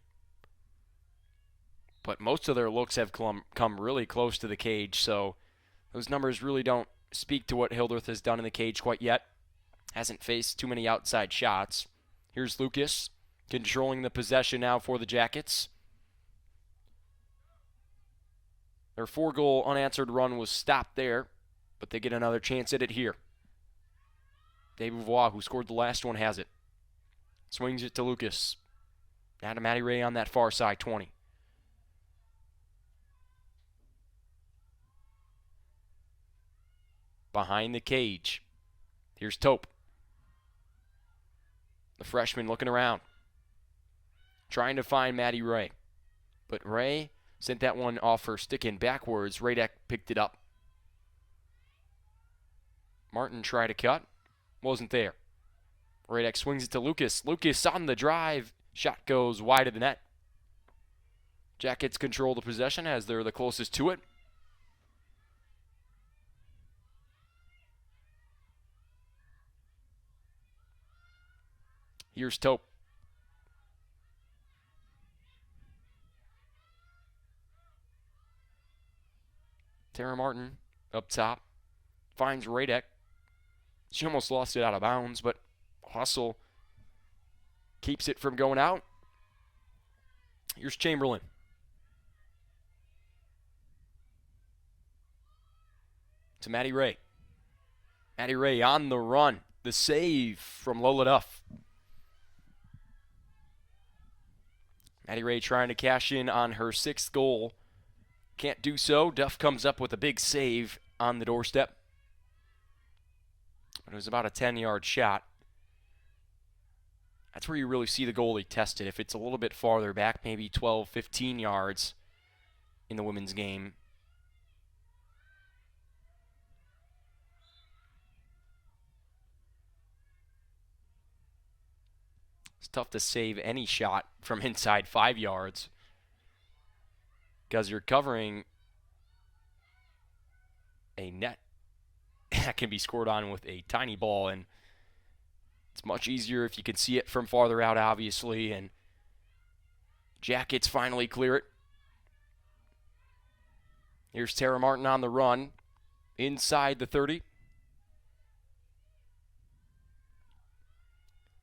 But most of their looks have come really close to the cage, so those numbers really don't speak to what Hildreth has done in the cage quite yet. Hasn't faced too many outside shots. Here's Lucas controlling the possession now for the Jackets. Their 4-goal unanswered run was stopped there, but they get another chance at it here. Desbouvois, who scored the last one, has it. Swings it to Lucas. Now to Maddie Ray on that far side, 20. Behind the cage. Here's Tope. The freshman looking around. Trying to find Maddie Ray. But Ray Sent that one off her stick in backwards. Radek picked it up. Martin tried to cut. Wasn't there. Radek swings it to Lucas. Lucas on the drive. Shot goes wide of the net. Jackets control the possession as they're the closest to it. Here's Tope. Tara Martin up top. Finds Radek. She almost lost it out of bounds, but Hustle keeps it from going out. Here's Chamberlain. To Maddie Ray. Maddie Ray on the run. The save from Lola Duff. Maddie Ray trying to cash in on her 6th goal. Can't do so. Duff comes up with a big save on the doorstep. It was about a 10-yard shot. That's where you really see the goalie tested. If it's a little bit farther back, maybe 12, 15 yards in the women's game. It's tough to save any shot from inside 5 yards because you're covering a net that can be scored on with a tiny ball, and it's much easier if you can see it from farther out, obviously, and Jackets finally clear it. Here's Tara Martin on the run inside the 30.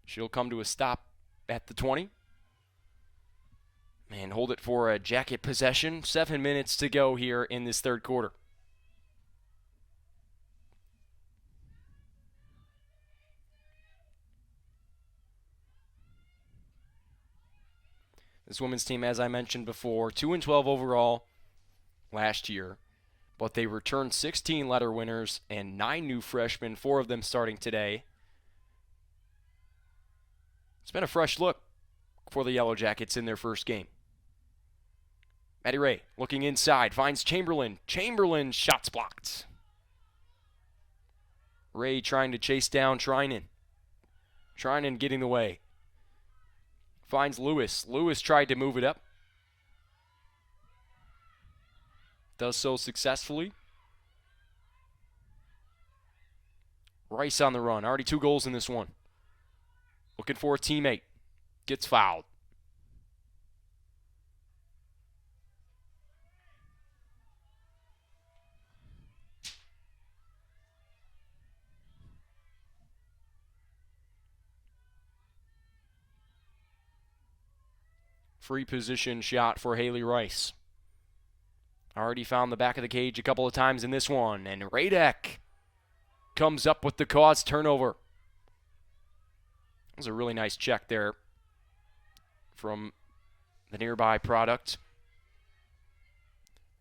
She'll come to a stop at the 20. And hold it for a Jacket possession. 7 minutes to go here in this third quarter. This women's team, as I mentioned before, 2-12 overall last year, but they returned 16 letter winners and 9 new freshmen, 4 of them starting today. It's been a fresh look for the Yellow Jackets in their first game. Maddie Ray looking inside, finds Chamberlain. Chamberlain, shots blocked. Ray trying to chase down Trinan. Trinan getting the way. Finds Lewis. Lewis tried to move it up. Does so successfully. Rice on the run. Already 2 goals in this one. Looking for a teammate. Gets fouled. Free position shot for Haley Rice. Already found the back of the cage a couple of times in this one. And Radek comes up with the caused turnover. That was a really nice check there from the nearby product.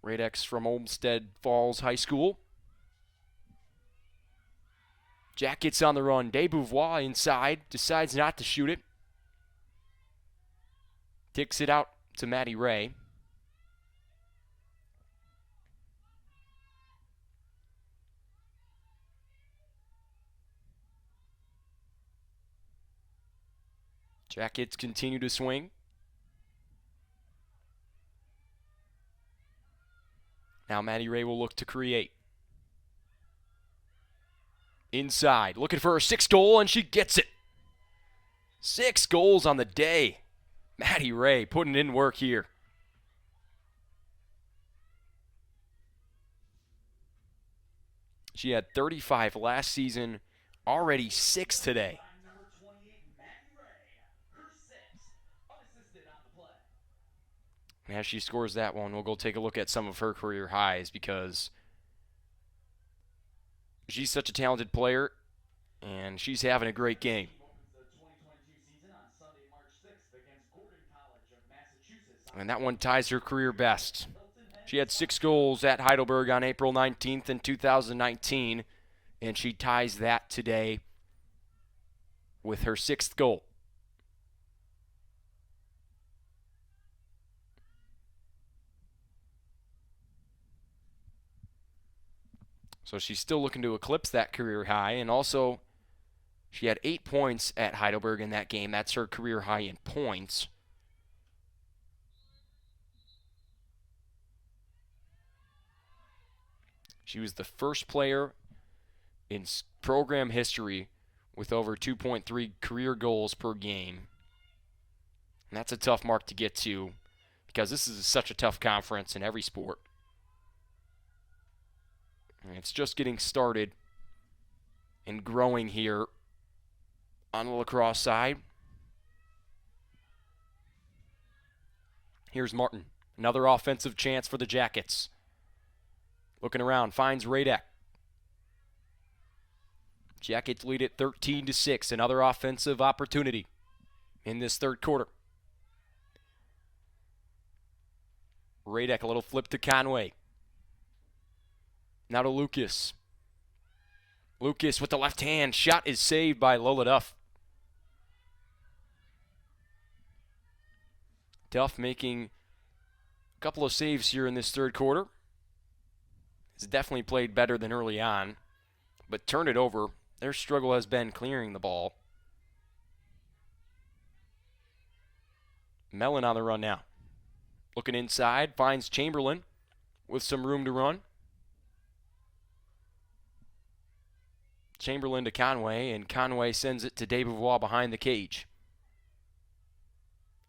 Radek's from Olmsted Falls High School. Jackets on the run. Desbouvois inside. Decides not to shoot it. Kicks it out to Maddie Ray. Jackets continue to swing. Now Maddie Ray will look to create. Inside, looking for her 6th goal, and she gets it. 6 goals on the day. Maddie Ray putting in work here. She had 35 last season, already 6 today. And as she scores that one, we'll go take a look at some of her career highs because she's such a talented player, and she's having a great game. And that one ties her career best. She had 6 goals at Heidelberg on April 19th in 2019, and she ties that today with her 6th goal. So she's still looking to eclipse that career high. And also, she had 8 points at Heidelberg in that game. That's her career high in points. She was the first player in program history with over 2.3 career goals per game. And that's a tough mark to get to because this is such a tough conference in every sport. And it's just getting started and growing here on the lacrosse side. Here's Martin. Another offensive chance for the Jackets. Looking around, finds Radek. Jackets lead it 13-6. Another offensive opportunity in this third quarter. Radek, a little flip to Conway. Now to Lucas. Lucas with the left hand. Shot is saved by Lola Duff. Duff making a couple of saves here in this third quarter. Has definitely played better than early on, but turned it over. Their struggle has been clearing the ball. Mellon on the run now. Looking inside, finds Chamberlain with some room to run. Chamberlain to Conway, and Conway sends it to Desbois behind the cage.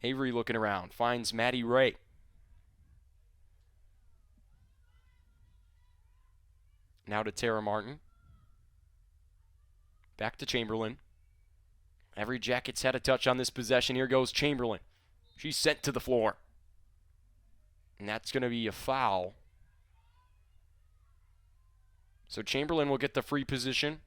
Avery looking around, finds Maddie Ray. Now to Tara Martin. Back to Chamberlain. Every Jacket's had a touch on this possession. Here goes Chamberlain. She's sent to the floor. And that's going to be a foul. So Chamberlain will get the free position.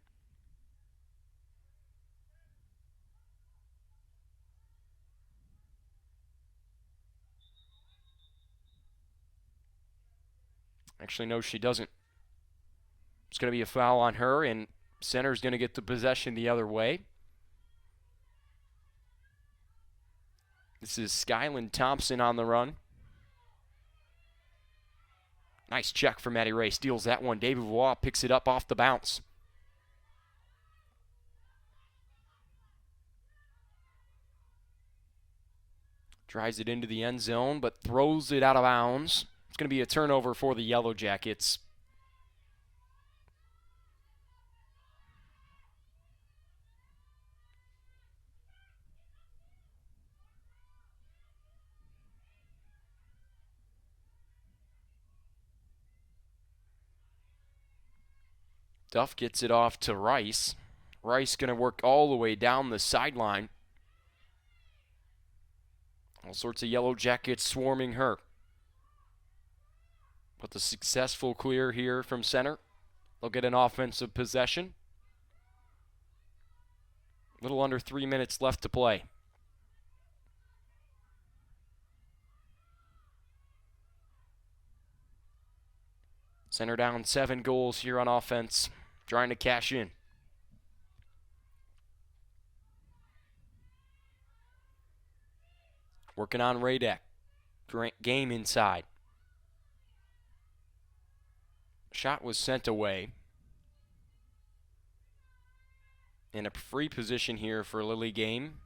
Actually, no, she doesn't. It's going to be a foul on her, and center's going to get the possession the other way. This is Skyland Thompson on the run. Nice check from Maddie Ray. Steals that one. Desbois picks it up off the bounce. Drives it into the end zone, but throws it out of bounds. It's going to be a turnover for the Yellow Jackets. Duff gets it off to Rice. Rice going to work all the way down the sideline. All sorts of Yellow Jackets swarming her. But the successful clear here from center. They'll get an offensive possession. A little under 3 minutes left to play. Center down 7 goals here on offense. Trying to cash in. Working on Radek. Game inside. Shot was sent away. In a free position here for Lily Game.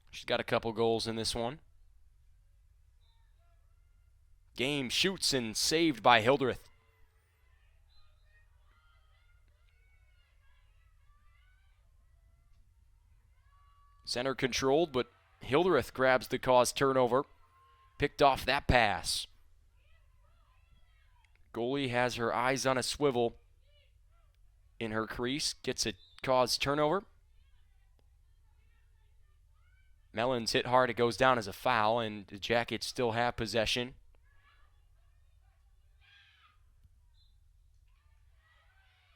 She's got a couple goals in this one. Game shoots and saved by Hildreth. Center controlled, but Hildreth grabs the cause turnover. Picked off that pass. Goalie has her eyes on a swivel in her crease. Gets a cause turnover. Mellon's hit hard. It goes down as a foul, and the Jackets still have possession.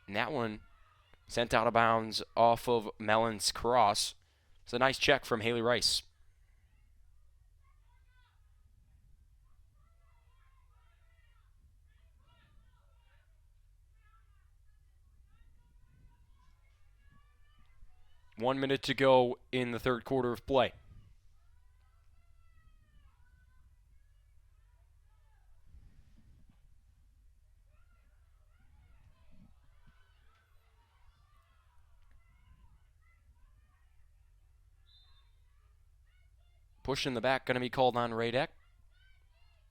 And that one sent out of bounds off of Mellon's cross. It's a nice check from Haley Rice. One minute to go in the third quarter of play. Push in the back going to be called on Radek.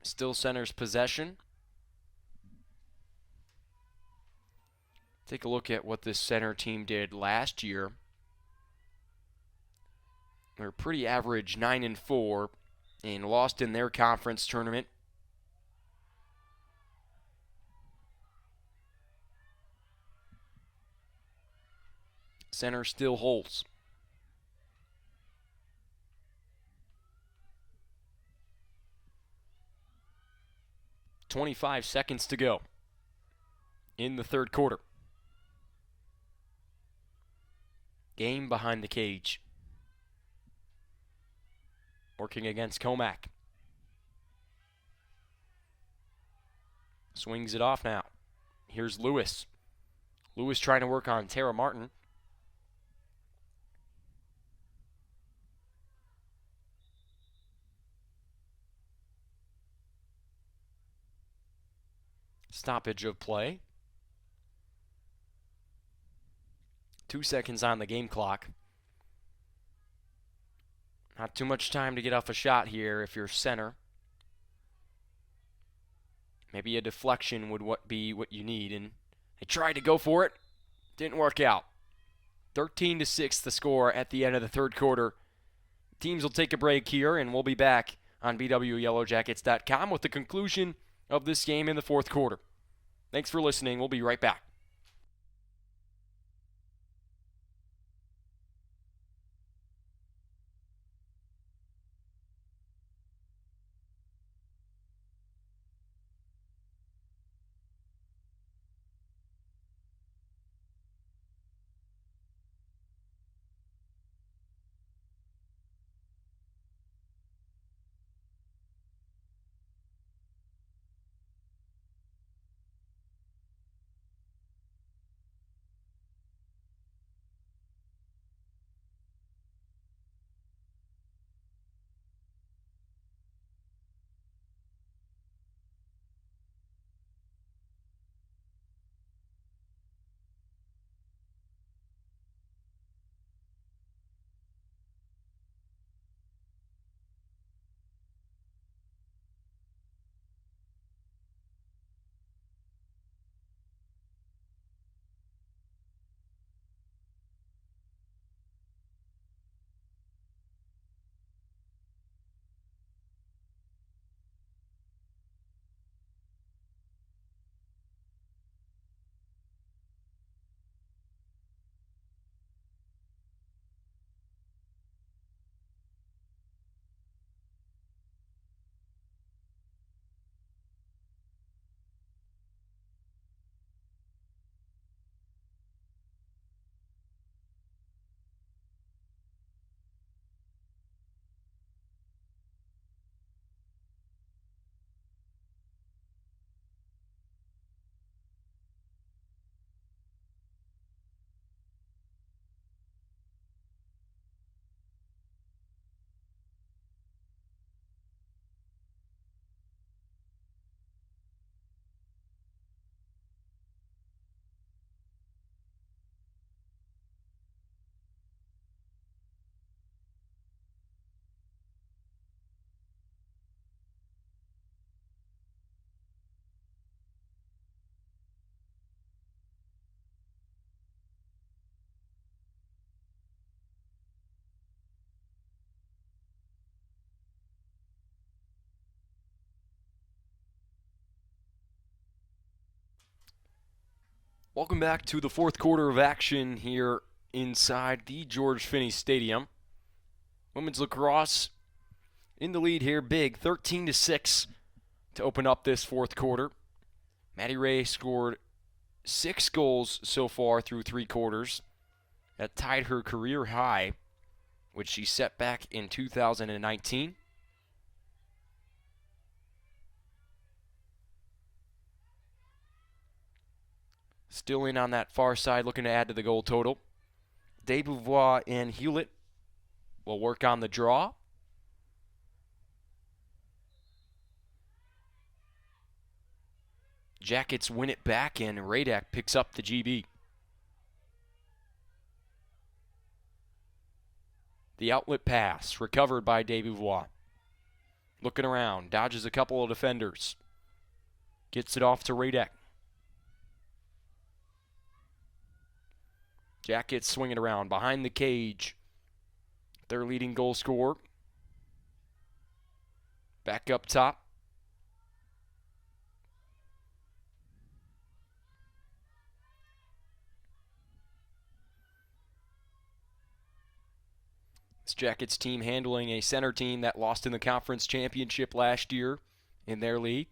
Still center's possession. Take a look at what this center team did last year. They were pretty average, 9-4, and lost in their conference tournament. Center still holds. .25 seconds to go in the third quarter. Game behind the cage. Working against Comac. Swings it off now. Here's Lewis. Lewis trying to work on Tara Martin. Stoppage of play. 2 seconds on the game clock. Not too much time to get off a shot here if you're center. Maybe a deflection would be what you need, and they tried to go for it. Didn't work out. 13-6 the score at the end of the third quarter. Teams will take a break here, and we'll be back on BWYellowJackets.com with the conclusion of this game in the fourth quarter. Thanks for listening. We'll be right back. Welcome back to the fourth quarter of action here inside the George Finnie Stadium. Women's lacrosse in the lead here, big, 13-6 to open up this fourth quarter. Maddie Ray scored 6 goals so far through 3 quarters. That tied her career high, which she set back in 2019. Still in on that far side, looking to add to the goal total. Desbouvois and Hewlett will work on the draw. Jackets win it back, and Radek picks up the GB. The outlet pass, recovered by Desbouvois. Looking around, dodges a couple of defenders. Gets it off to Radek. Jackets swinging around behind the cage. Their leading goal scorer. Back up top. This Jackets team handling a center team that lost in the conference championship last year in their league.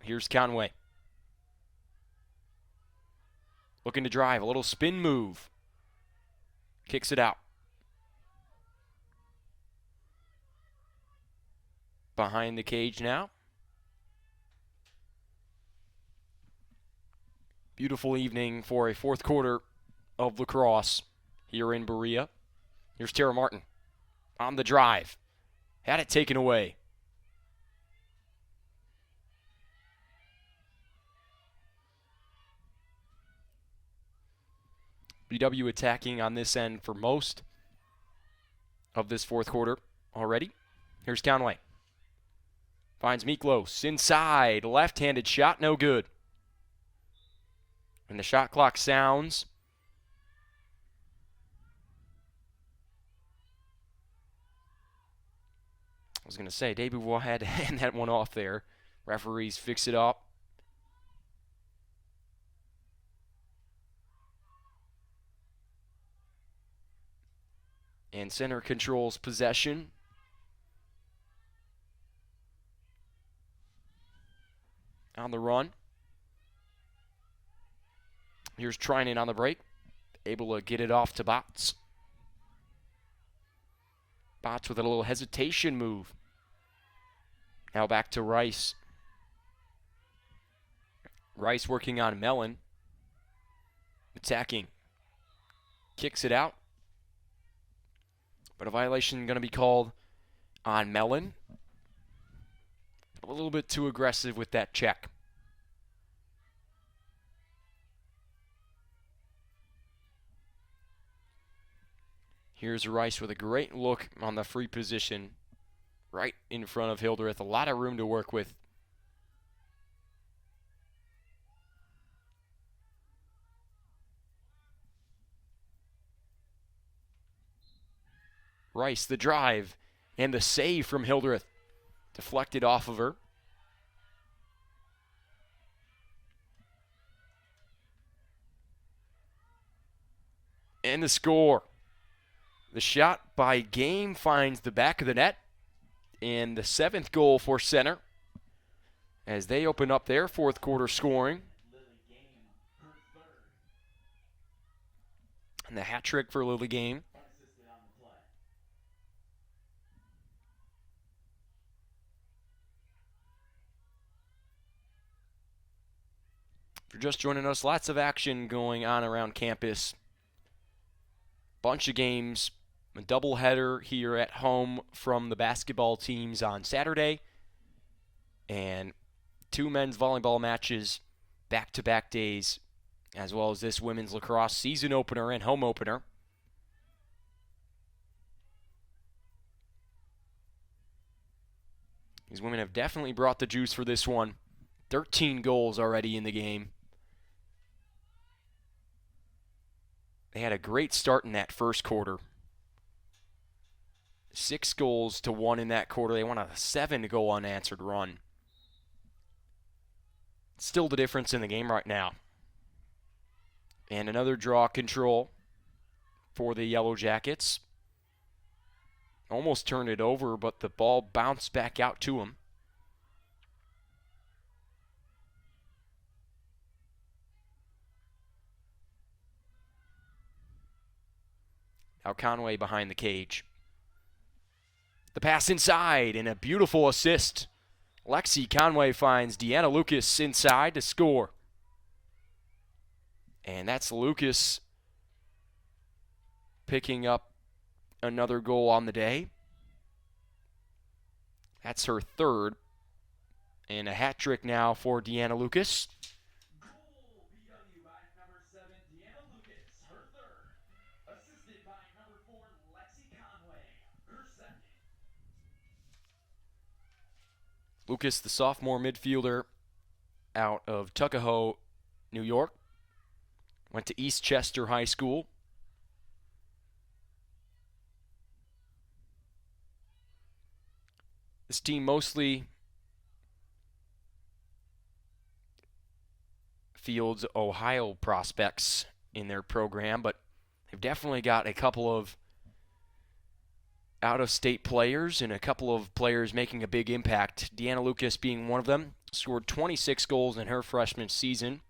Here's Conway. Looking to drive, a little spin move. Kicks it out. Behind the cage now. Beautiful evening for a fourth quarter of lacrosse here in Berea. Here's Tara Martin on the drive. Had it taken away. BW attacking on this end for most of this fourth quarter already. Here's Conway. Finds Miklos inside. Left-handed shot, no good. And the shot clock sounds. I was going to say, Desbouvois had to hand that one off there. Referees fix it up. And center controls possession. On the run. Here's Trinan on the break. Able to get it off to Bots. Bots with a little hesitation move. Now back to Rice. Rice working on Mellon. Attacking. Kicks it out. But a violation going to be called on Mellon. A little bit too aggressive with that check. Here's Rice with a great look on the free position. Right in front of Hildreth. A lot of room to work with. Rice, the drive, and the save from Hildreth. Deflected off of her. And the score. The shot by Game finds the back of the net. And the seventh goal for center. As they open up their fourth quarter scoring. And the hat trick for Lily Game. If you're just joining us, lots of action going on around campus. Bunch of games. A doubleheader here at home from the basketball teams on Saturday. And 2 men's volleyball matches back-to-back days, as well as this women's lacrosse season opener and home opener. These women have definitely brought the juice for this one. 13 goals already in the game. They had a great start in that first quarter. 6 goals to 1 in that quarter. They won a 7-goal unanswered run. Still the difference in the game right now. And another draw control for the Yellow Jackets. Almost turned it over, but the ball bounced back out to him. Now Conway behind the cage. The pass inside and a beautiful assist. Lexi Conway finds Deanna Lucas inside to score. And that's Lucas picking up another goal on the day. That's her third. And a hat trick now for Deanna Lucas. Goal BW by number 7, Deanna Lucas, her third. Assisted by Lucas, the sophomore midfielder out of Tuckahoe, New York, went to East Chester High School. This team mostly fields Ohio prospects in their program, but they've definitely got a couple of out-of-state players and a couple of players making a big impact. Deanna Lucas being one of them, scored 26 goals in her freshman season,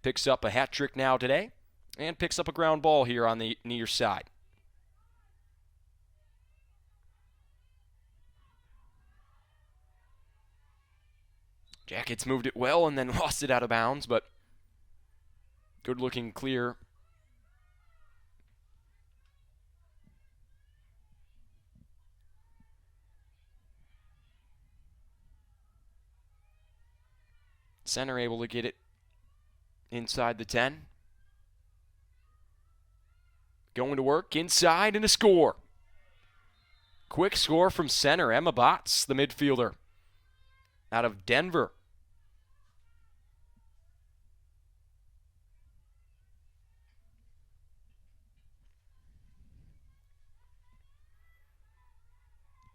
picks up a hat trick now today, and picks up a ground ball here on the near side. Jackets moved it well and then lost it out of bounds, but good looking clear. Center able to get it inside the 10. Going to work inside and a score. Quick score from center. Emma Botts, the midfielder out of Denver.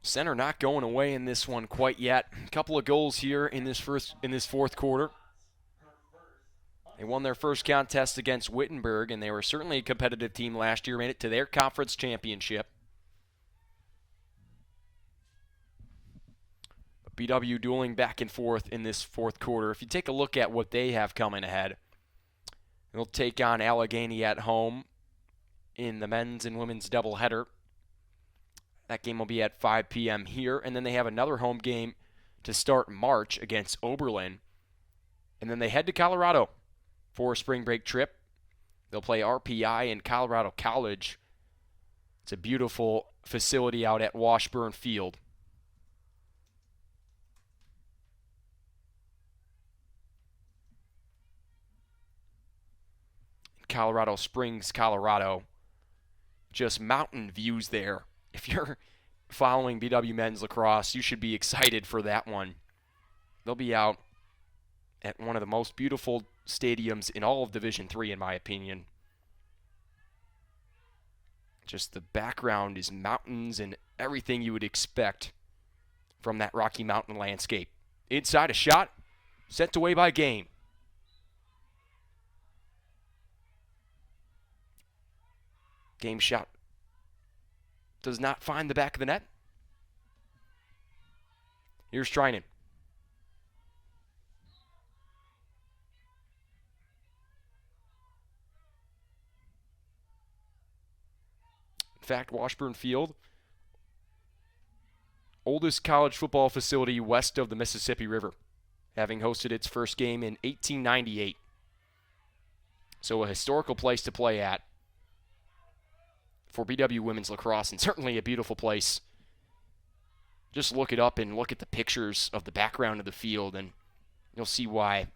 Center not going away in this one quite yet. A couple of goals here in this fourth quarter. They won their first contest against Wittenberg, and they were certainly a competitive team last year, made it to their conference championship. But BW dueling back and forth in this fourth quarter. If you take a look at what they have coming ahead, they'll take on Allegheny at home in the men's and women's doubleheader. That game will be at 5 p.m. here, and then they have another home game to start March against Oberlin. And then they head to Colorado for a spring break trip. They'll play RPI in Colorado College. It's a beautiful facility out at Washburn Field. Colorado Springs, Colorado. Just mountain views there. If you're following BW men's lacrosse, you should be excited for that one. They'll be out at one of the most beautiful stadiums in all of Division III, in my opinion. Just the background is mountains and everything you would expect from that Rocky Mountain landscape. Inside a shot, sent away by Game. Game shot does not find the back of the net. Here's Trinan. In fact, Washburn Field, oldest college football facility west of the Mississippi River, having hosted its first game in 1898. So a historical place to play at for BW women's lacrosse, and certainly a beautiful place. Just look it up and look at the pictures of the background of the field, and you'll see why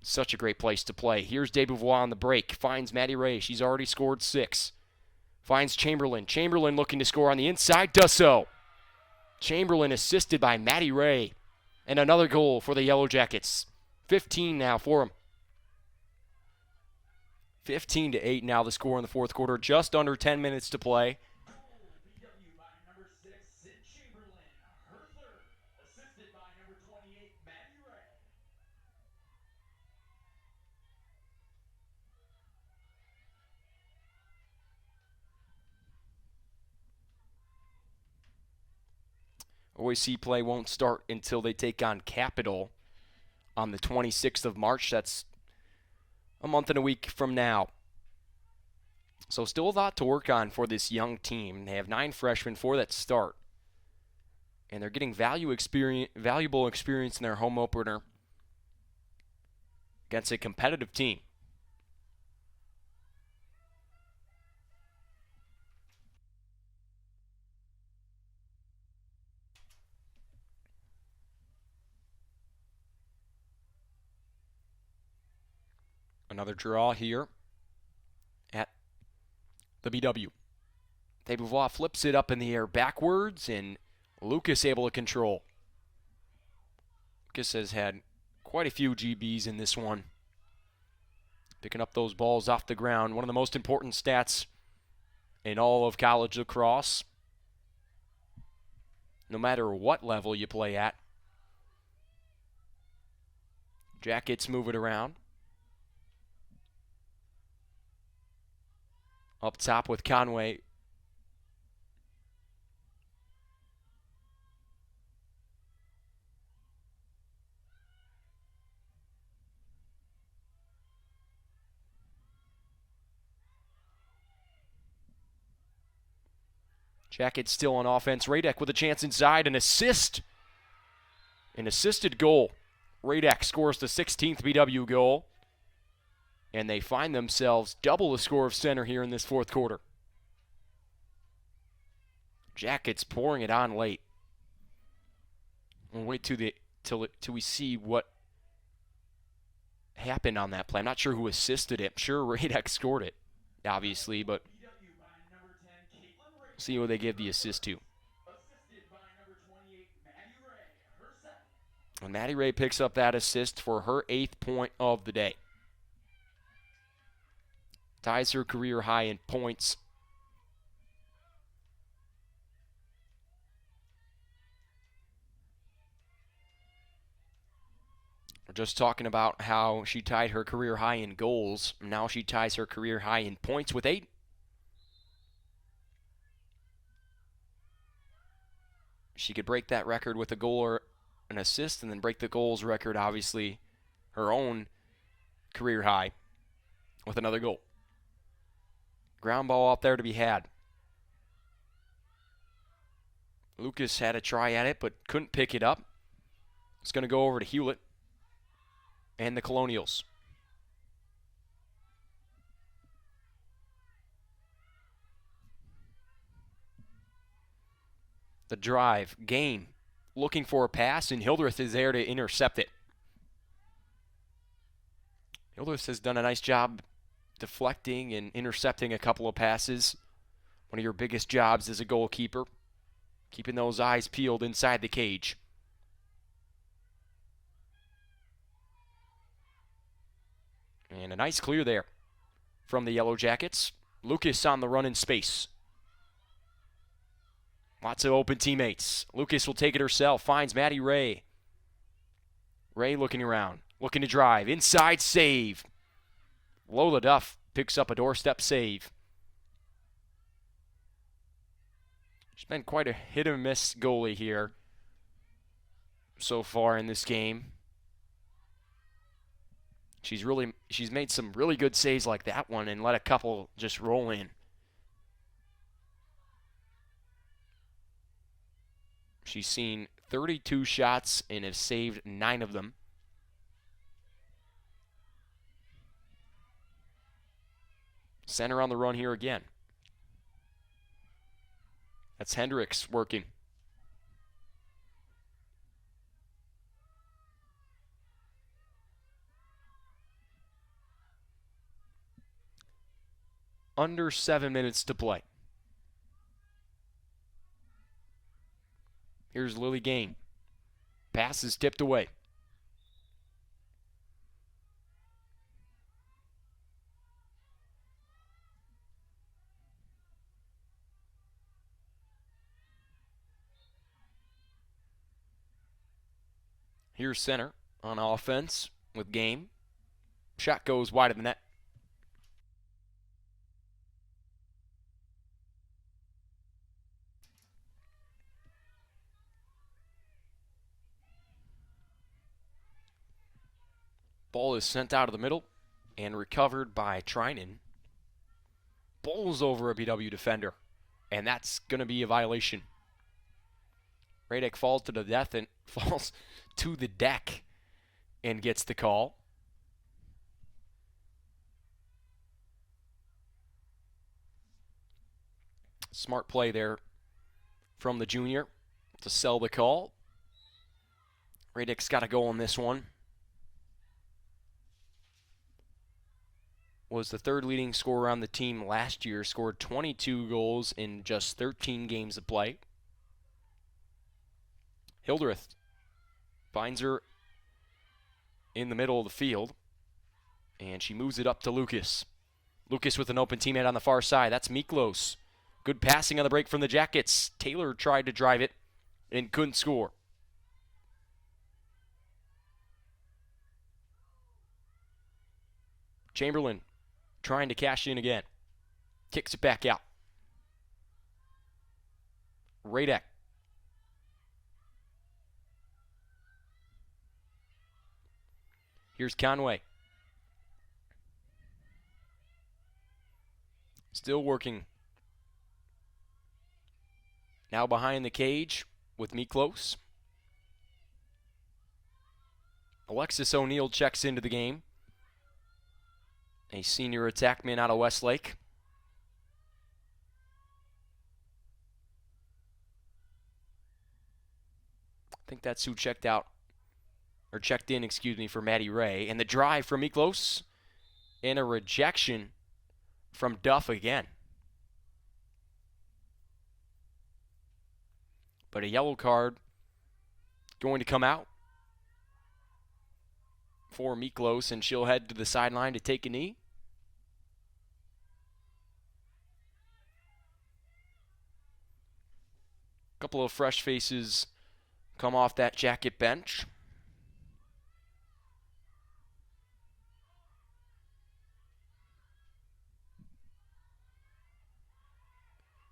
such a great place to play. Here's Desbouvois on the break. Finds Maddie Ray. She's already scored 6. Finds Chamberlain. Chamberlain looking to score on the inside. Does so. Chamberlain assisted by Maddie Ray. And another goal for the Yellow Jackets. 15 now for them. 15-8 now the score in the fourth quarter. Just under 10 minutes to play. BW by number 6, Sid Chamberlain. Her third, assisted by number 28, Maddie Ray. OAC play won't start until they take on Capital on the 26th of March. That's a month and a week from now. So still a lot to work on for this young team. They have 9 freshmen for that start. And they're getting valuable experience in their home opener against a competitive team. Another draw here at the BW. Desbouvois flips it up in the air backwards, and Lucas able to control. Lucas has had quite a few GBs in this one. Picking up those balls off the ground. One of the most important stats in all of college lacrosse. No matter what level you play at. Jackets move it around. Up top with Conway. Jackets still on offense. Radek with a chance inside. An assist. An assisted goal. Radek scores the 16th BW goal. And they find themselves double the score of center here in this fourth quarter. Jackets pouring it on late. We'll wait till we see what happened on that play. I'm not sure who assisted it. I'm sure Radek scored it, obviously, but see who they give the assist to. And Maddie Ray picks up that assist for her 8th point of the day. Ties her career high in points. We're just talking about how she tied her career high in goals. Now she ties her career high in points with 8. She could break that record with a goal or an assist and then break the goals record, obviously, her own career high with another goal. Ground ball out there to be had. Lucas had a try at it but couldn't pick it up. It's going to go over to Hewlett and the Colonials. The drive, gain, looking for a pass, and Hildreth is there to intercept it. Hildreth has done a nice job deflecting and intercepting a couple of passes. One of your biggest jobs as a goalkeeper, keeping those eyes peeled inside the cage. And a nice clear there from the Yellow Jackets. Lucas on the run in space. Lots of open teammates. Lucas will take it herself. Finds Maddie Ray. Ray looking around. Looking to drive. Inside save. Lola Duff picks up a doorstep save. She's been quite a hit or miss goalie here so far in this game. She's made some really good saves like that one and let a couple just roll in. She's seen 32 shots and has saved 9 of them. Center on the run here again. That's Hendricks working. Under 7 minutes to play. Here's Lily Gain. Pass is tipped away. Here's center on offense with Game. Shot goes wide of the net. Ball is sent out of the middle and recovered by Trinan. Bowls over a BW defender, and that's going to be a violation. Radek falls to the death and falls to the deck and gets the call. Smart play there from the junior to sell the call. Radek's got to go on this one. Was the third leading scorer on the team last year, scored 22 goals in just 13 games of play. Hildreth finds her in the middle of the field. And she moves it up to Lucas. Lucas with an open teammate on the far side. That's Miklos. Good passing on the break from the Jackets. Taylor tried to drive it and couldn't score. Chamberlain trying to cash in again. Kicks it back out. Radek. Here's Conway. Still working. Now behind the cage with Miklos. Alexis O'Neill checks into the game. A senior attackman out of Westlake. I think that's who checked in, for Maddie Ray. And the drive from Miklos. And a rejection from Duff again. But a yellow card going to come out for Miklos, and she'll head to the sideline to take a knee. A couple of fresh faces come off that Jacket bench.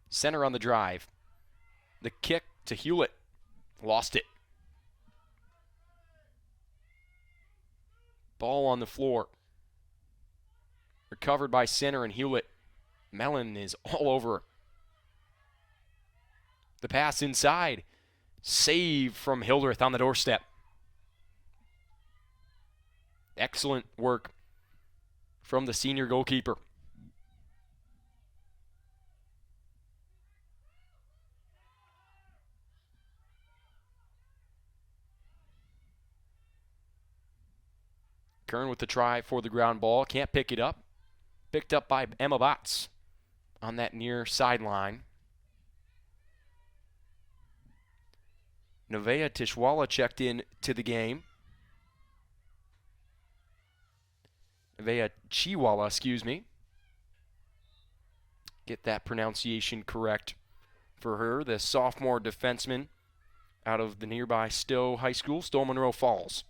Center on the drive. The kick to Hewlett. Lost it. Ball on the floor. Recovered by center and Hewlett. Mellon is all over her. The pass inside. Save from Hildreth on the doorstep. Excellent work from the senior goalkeeper. Kern with the try for the ground ball. Can't pick it up. Picked up by Emma Botts on that near sideline. Nevaeh Tishwala checked in to the game. Nevaeh Chiwala, Get that pronunciation correct for her. The sophomore defenseman out of the nearby Stowe High School, Stowe Monroe Falls.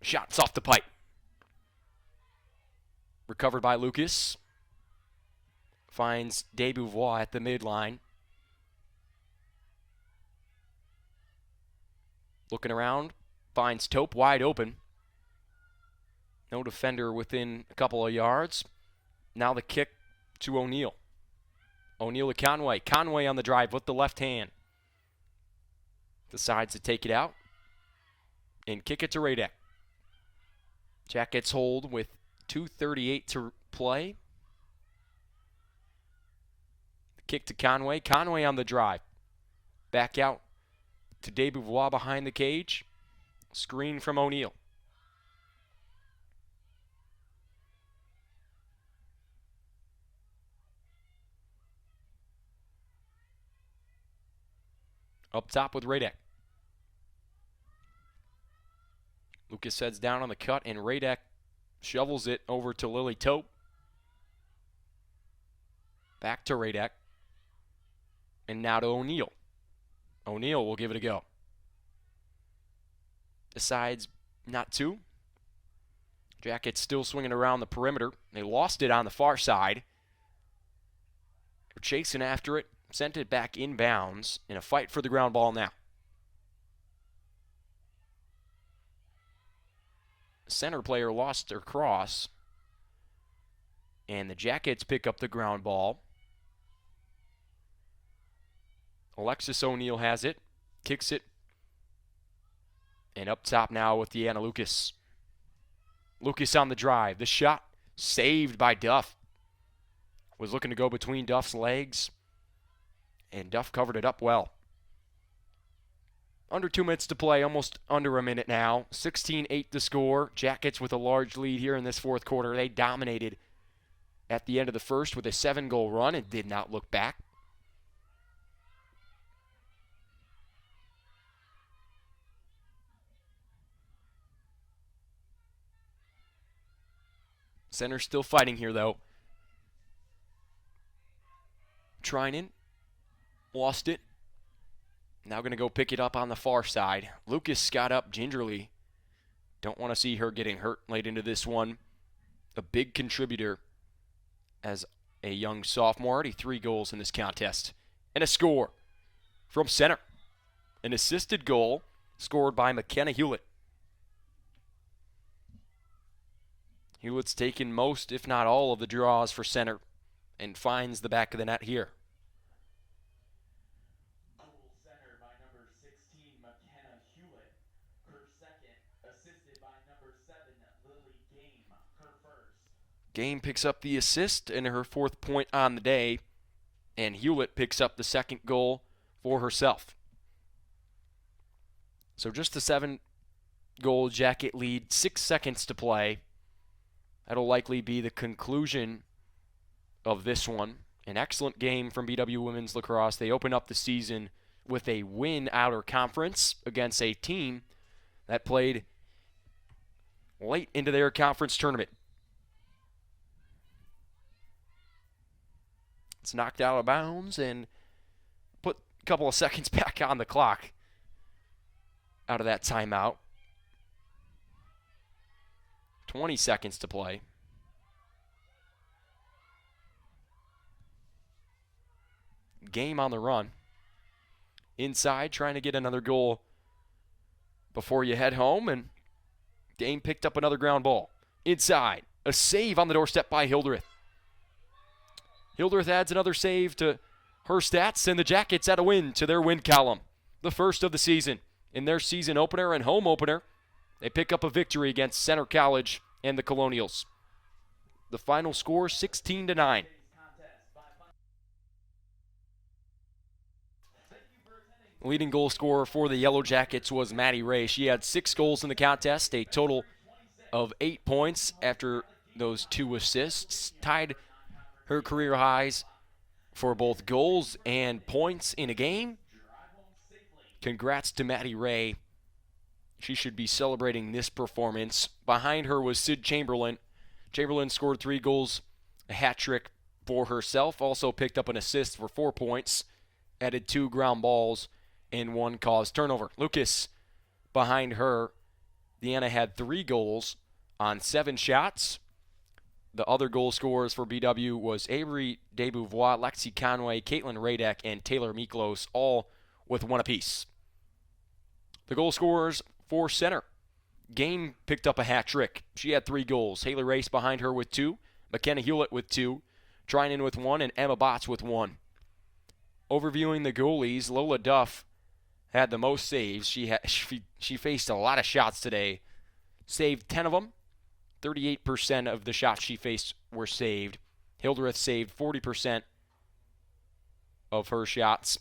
Shots off the pipe. Recovered by Lucas. Finds Desbouvois at the midline. Looking around. Finds Tope wide open. No defender within a couple of yards. Now the kick to O'Neill. O'Neill to Conway. Conway on the drive with the left hand. Decides to take it out. And kick it to Radek. Jackets hold with 2:38 to play. Kick to Conway. Conway on the drive. Back out to Desbouvois behind the cage. Screen from O'Neill. Up top with Radek. Lucas heads down on the cut, and Radek shovels it over to Lily Tope. Back to Radek. And now to O'Neill. O'Neill will give it a go. Decides not to. Jackets still swinging around the perimeter. They lost it on the far side. They're chasing after it. Sent it back inbounds in a fight for the ground ball now. Center player lost their cross. And the Jackets pick up the ground ball. Alexis O'Neill has it. Kicks it. And up top now with Deanna Lucas. Lucas on the drive. The shot saved by Duff. Was looking to go between Duff's legs. And Duff covered it up well. Under 2 minutes to play, almost under a minute now. 16-8 to score. Jackets with a large lead here in this fourth quarter. They dominated at the end of the first with a 7-goal run and did not look back. Center still fighting here, though. Trinan lost it. Now going to go pick it up on the far side. Lucas got up gingerly. Don't want to see her getting hurt late into this one. A big contributor as a young sophomore. Already 3 goals in this contest. And a score from center. An assisted goal scored by McKenna Hewlett. Hewlett's taken most, if not all, of the draws for center and finds the back of the net here. Goal center by number 16, McKenna Hewlett. Her second, assisted by number 7, Lily Game. Her first. Game picks up the assist and her 4th point on the day, and Hewlett picks up the 2nd goal for herself. So just a 7-goal Jacket lead, 6 seconds to play. That'll likely be the conclusion of this one. An excellent game from BW Women's Lacrosse. They open up the season with a win outer conference against a team that played late into their conference tournament. It's knocked out of bounds and put a couple of seconds back on the clock out of that timeout. 20 seconds to play. Game on the run. Inside, trying to get another goal before you head home, and Game picked up another ground ball. Inside, a save on the doorstep by Hildreth. Hildreth adds another save to her stats, and the Jackets add a win to their win column. The first of the season. In their season opener and home opener, they pick up a victory against Center College and the Colonials. The final score, 16-9. Leading goal scorer for the Yellow Jackets was Maddie Ray. She had 6 goals in the contest, a total of 8 points after those 2 assists. Tied her career highs for both goals and points in a game. Congrats to Maddie Ray. She should be celebrating this performance. Behind her was Sid Chamberlain. Chamberlain scored 3 goals, a hat trick for herself. Also picked up an assist for 4 points. Added 2 ground balls and 1 caused turnover. Lucas behind her. Deanna had 3 goals on 7 shots. The other goal scorers for BW was Avery Desbouvois, Lexi Conway, Caitlin Radek, and Taylor Miklos, all with 1 apiece. The goal scorers for center. Game picked up a hat trick. She had 3 goals. Haley Race behind her with 2. McKenna Hewlett with 2. Trinan with 1. And Emma Botts with 1. Overviewing the goalies, Lola Duff had the most saves. She faced a lot of shots today. Saved 10 of them. 38% of the shots she faced were saved. Hildreth saved 40% of her shots.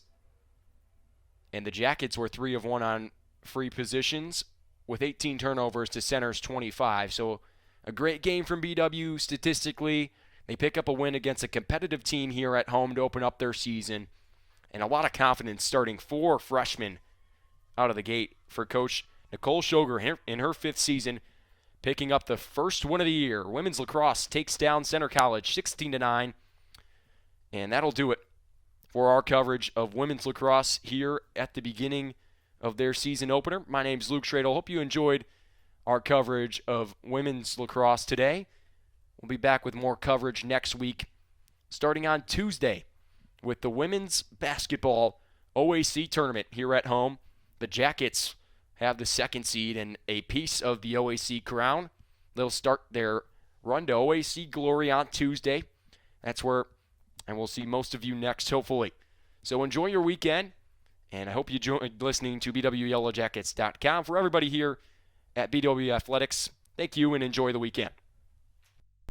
And the Jackets were 3 of 1 on free positions with 18 turnovers to center's 25. So a great game from BW statistically. They pick up a win against a competitive team here at home to open up their season. And a lot of confidence starting 4 freshmen out of the gate for Coach Nicole Shoger in her 5th season, picking up the first win of the year. Women's lacrosse takes down Center College 16-9. And that'll do it for our coverage of women's lacrosse here at the beginning of their season opener. My name's Luke Schradel. Hope you enjoyed our coverage of women's lacrosse today. We'll be back with more coverage next week, starting on Tuesday with the women's basketball OAC tournament here at home. The Jackets have the 2nd seed and a piece of the OAC crown. They'll start their run to OAC glory on Tuesday. That's where, and we'll see most of you next, hopefully. So enjoy your weekend, and I hope you enjoyed listening to BWYellowJackets.com. For everybody here at BW Athletics, thank you and enjoy the weekend.